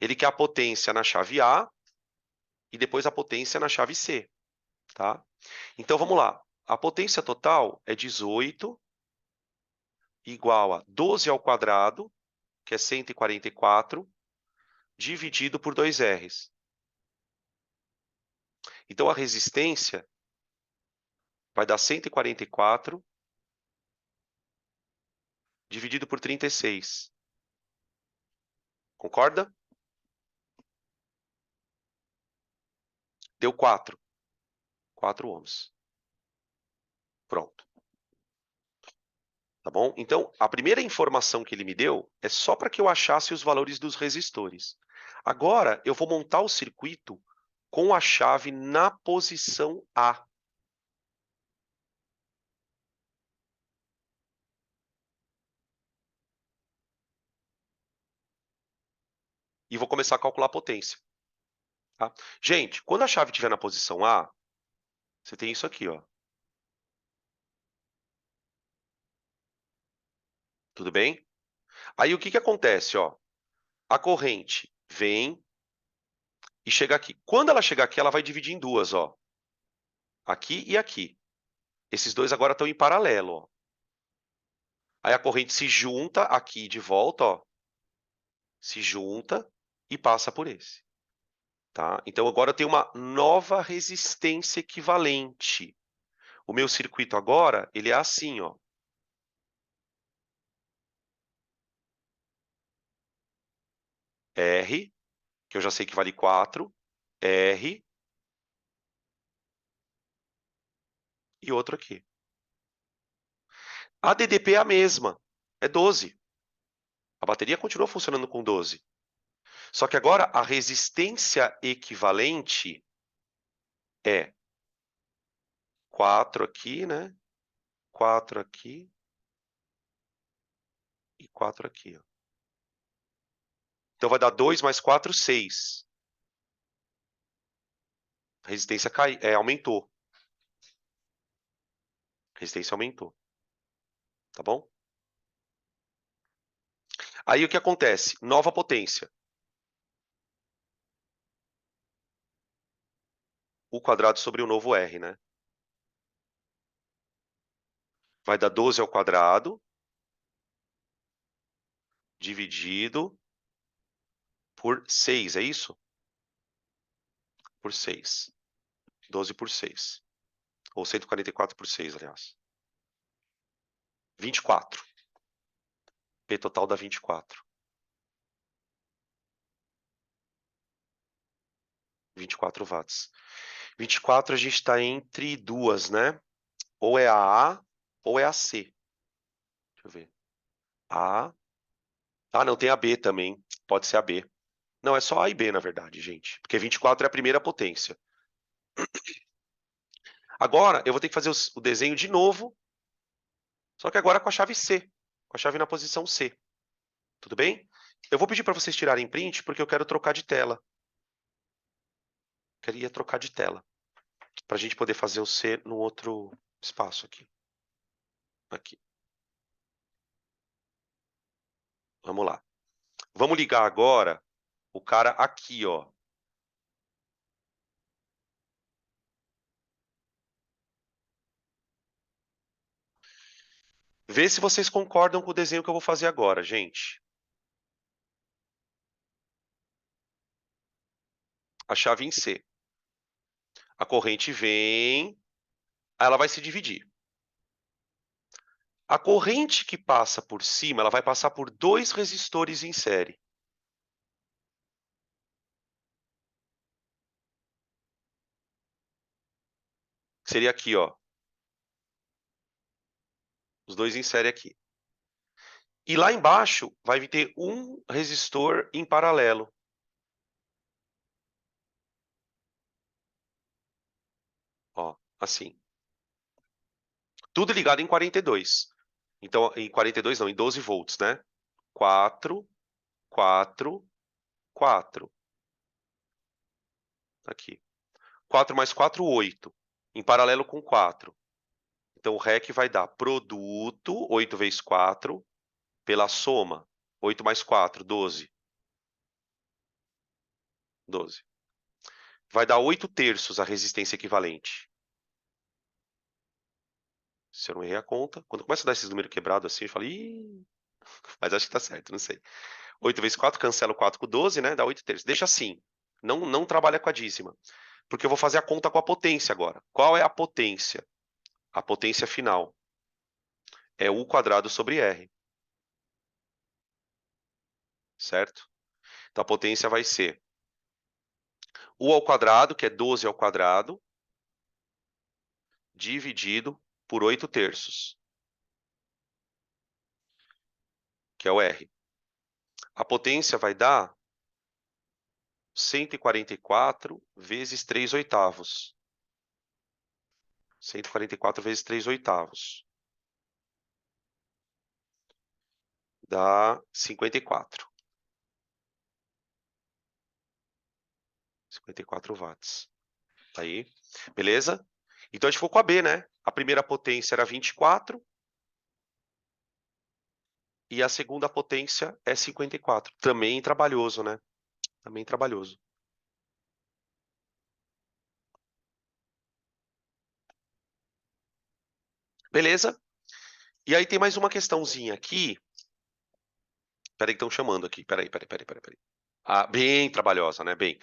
Speaker 1: Ele quer a potência na chave A e depois a potência na chave C. Tá? Então, vamos lá. A potência total é 18 igual a 12 ao quadrado, que é 144, dividido por 2Rs. Então, a resistência vai dar 144 dividido por 36. Concorda? Deu 4. 4 ohms. Pronto. Tá bom? Então, a primeira informação que ele me deu é só para que eu achasse os valores dos resistores. Agora, eu vou montar o circuito com a chave na posição A. E vou começar a calcular a potência. Tá? Gente, quando a chave estiver na posição A, você tem isso aqui, ó. Tudo bem? Aí o que acontece, ó? A corrente vem e chega aqui. Quando ela chegar aqui, ela vai dividir em duas, ó. Aqui e aqui. Esses dois agora estão em paralelo, ó. Aí a corrente se junta aqui de volta, ó. Se junta e passa por esse. Tá? Então agora eu tenho uma nova resistência equivalente. O meu circuito agora, ele é assim, ó. R, que eu já sei que vale 4, R e outro aqui. A DDP é a mesma, é 12. A bateria continua funcionando com 12. Só que agora a resistência equivalente é 4 aqui, né? 4 aqui e 4 aqui, ó. Então vai dar 2 mais 4, 6. A resistência aumentou. A resistência aumentou. Tá bom? Aí o que acontece? Nova potência. O quadrado sobre o novo R, né? Vai dar 12 ao quadrado, dividido por 6, é isso? Por 6. 12 por 6. Ou 144 por 6, aliás. 24. P total dá 24. 24 watts. 24 a gente está entre duas, né? Ou é a A ou é a C. Deixa eu ver. A. Ah, não, tem a B também. Pode ser a B. Não, é só A e B, na verdade, gente. Porque 24 é a primeira potência. Agora, eu vou ter que fazer o desenho de novo, só que agora com a chave C. Com a chave na posição C. Tudo bem? Eu vou pedir para vocês tirarem print, porque eu quero trocar de tela. Queria trocar de tela. Para a gente poder fazer o C no outro espaço aqui. Aqui. Vamos lá. Vamos ligar agora o cara aqui, ó. Vê se vocês concordam com o desenho que eu vou fazer agora, gente. A chave em C. A corrente vem, aí ela vai se dividir. A corrente que passa por cima, ela vai passar por dois resistores em série. Seria aqui, ó. Os dois em série aqui. E lá embaixo vai ter um resistor em paralelo. Ó, assim. Tudo ligado em 42. Então, em 42 não, em 12 volts, né? 4, 4, 4. Aqui. 4 mais 4, 8. Em paralelo com 4. Então, o REC vai dar produto, 8 vezes 4, pela soma. 8 mais 4, 12. 12. Vai dar 8 terços a resistência equivalente. se eu não errei a conta. Quando começa a dar esses números quebrados assim, eu falo, ih, mas acho que tá certo, não sei. 8 vezes 4, cancela o 4 com 12, né? Dá 8 terços. Deixa assim. Não trabalha com a dízima. Porque eu vou fazer a conta com a potência agora. Qual é a potência? A potência final é u quadrado sobre r, certo? Então a potência vai ser u ao quadrado, que é 12 ao quadrado, dividido por 8 terços, que é o r. A potência vai dar 144 vezes 3 oitavos. 144 vezes 3 oitavos. Dá 54. 54 watts. Aí, beleza? Então a gente ficou com a B, né? A primeira potência era 24 e a segunda potência é 54. Também trabalhoso, né? Também trabalhoso. Beleza? E aí tem mais uma questãozinha aqui. Peraí que estão chamando aqui. Peraí. Ah, bem trabalhosa, né? Bem.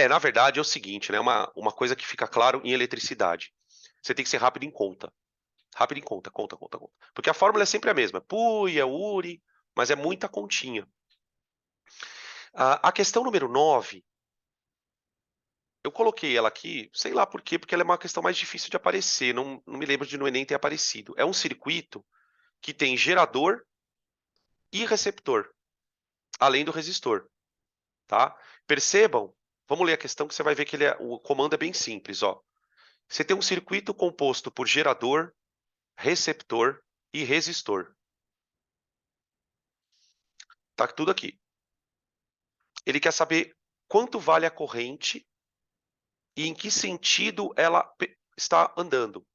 Speaker 1: Na verdade é o seguinte, né? Uma coisa que fica claro em eletricidade. Você tem que ser rápido em conta. Rápido em conta. Porque a fórmula é sempre a mesma. Pui, é Uri, mas é muita continha. A questão número 9, eu coloquei ela aqui, sei lá por quê, porque ela é uma questão mais difícil de aparecer. Não me lembro de no Enem ter aparecido. É um circuito que tem gerador e receptor, além do resistor, tá? Percebam, vamos ler a questão que você vai ver que o comando é bem simples, ó. Você tem um circuito composto por gerador, receptor e resistor. Tá tudo aqui. Ele quer saber quanto vale a corrente e em que sentido ela está andando.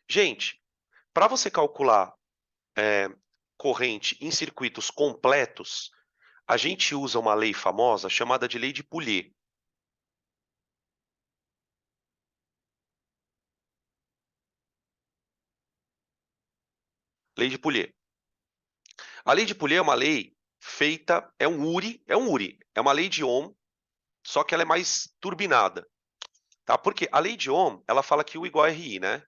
Speaker 1: Gente, para você calcular corrente em circuitos completos, a gente usa uma lei famosa chamada de lei de Pouliot. Lei de Pouliot. A lei de Pouliot é uma lei feita, é uma lei de Ohm, só que ela é mais turbinada, tá? Porque a lei de Ohm, ela fala que U igual a RI, né?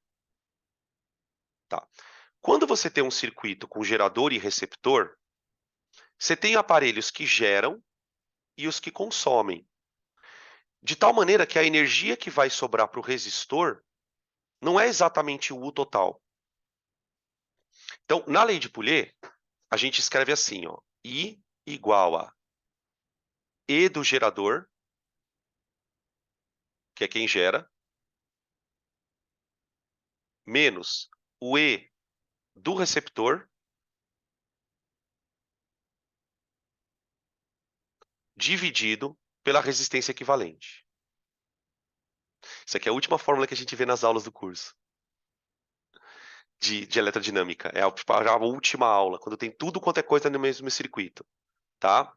Speaker 1: Tá. Quando você tem um circuito com gerador e receptor, você tem aparelhos que geram e os que consomem. De tal maneira que a energia que vai sobrar para o resistor não é exatamente o U total. Então, na lei de Pouliot, a gente escreve assim, ó, I igual a E do gerador, que é quem gera, menos o E do receptor, dividido pela resistência equivalente. Isso aqui é a última fórmula que a gente vê nas aulas do curso de eletrodinâmica. É a última aula, quando tem tudo quanto é coisa no mesmo circuito, tá?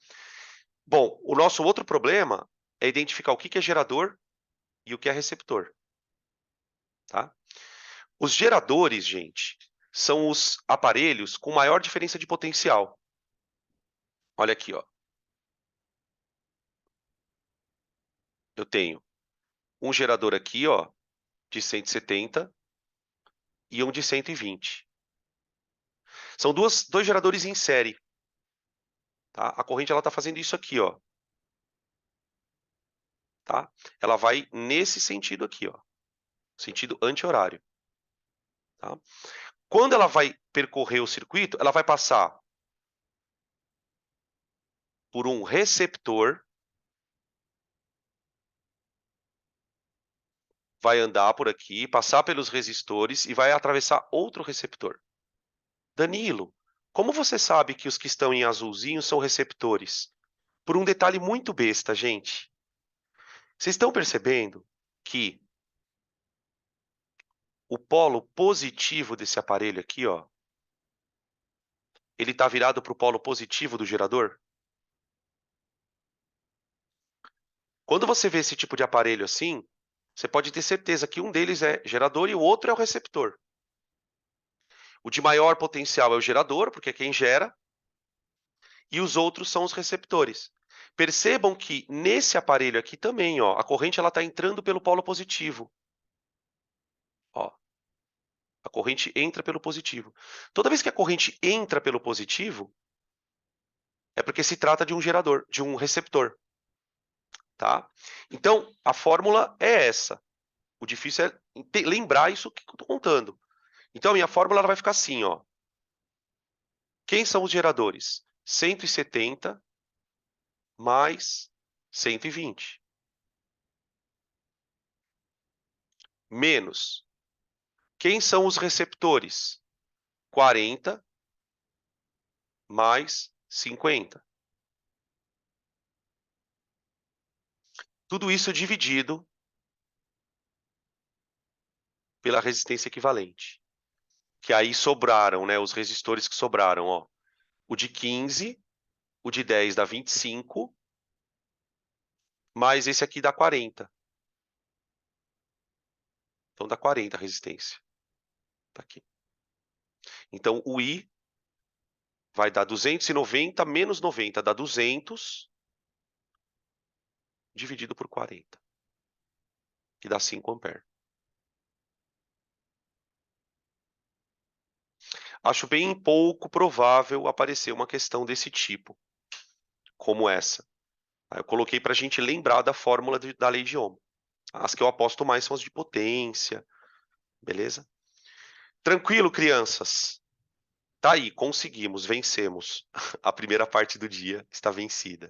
Speaker 1: Bom, o nosso outro problema é identificar o que é gerador e o que é receptor, tá? Os geradores, gente, são os aparelhos com maior diferença de potencial. Olha aqui, ó. Eu tenho um gerador aqui, ó, de 170 e um de 120. São dois geradores em série, tá? A corrente ela está fazendo isso aqui, ó, tá? Ela vai nesse sentido aqui, ó, sentido anti-horário, tá? Quando ela vai percorrer o circuito, ela vai passar por um receptor, vai andar por aqui, passar pelos resistores e vai atravessar outro receptor. Danilo, como você sabe que os que estão em azulzinho são receptores? Por um detalhe muito besta, gente. Vocês estão percebendo que o polo positivo desse aparelho aqui, ó, ele está virado para o polo positivo do gerador? Quando você vê esse tipo de aparelho assim, você pode ter certeza que um deles é gerador e o outro é o receptor. O de maior potencial é o gerador, porque é quem gera, e os outros são os receptores. Percebam que nesse aparelho aqui também, ó, a corrente está entrando pelo polo positivo. Ó, a corrente entra pelo positivo. Toda vez que a corrente entra pelo positivo, é porque se trata de um gerador, de um receptor. Tá? Então, a fórmula é essa. O difícil é lembrar isso que eu estou contando. Então, a minha fórmula ela vai ficar assim, ó. Quem são os geradores? 170 mais 120. Menos. Quem são os receptores? 40 mais 50. Tudo isso dividido pela resistência equivalente. Que aí sobraram, né? Os resistores que sobraram, ó. O de 15, o de 10 dá 25, mais esse aqui dá 40. Então dá 40 a resistência. Tá aqui. Então o I vai dar 290 menos 90, dá 200, dividido por 40, que dá 5 amperes. Acho bem pouco provável aparecer uma questão desse tipo, como essa. Aí eu coloquei para a gente lembrar da fórmula da lei de Ohm. As que eu aposto mais são as de potência, beleza? Tranquilo, crianças? Tá aí, conseguimos, vencemos. A primeira parte do dia está vencida.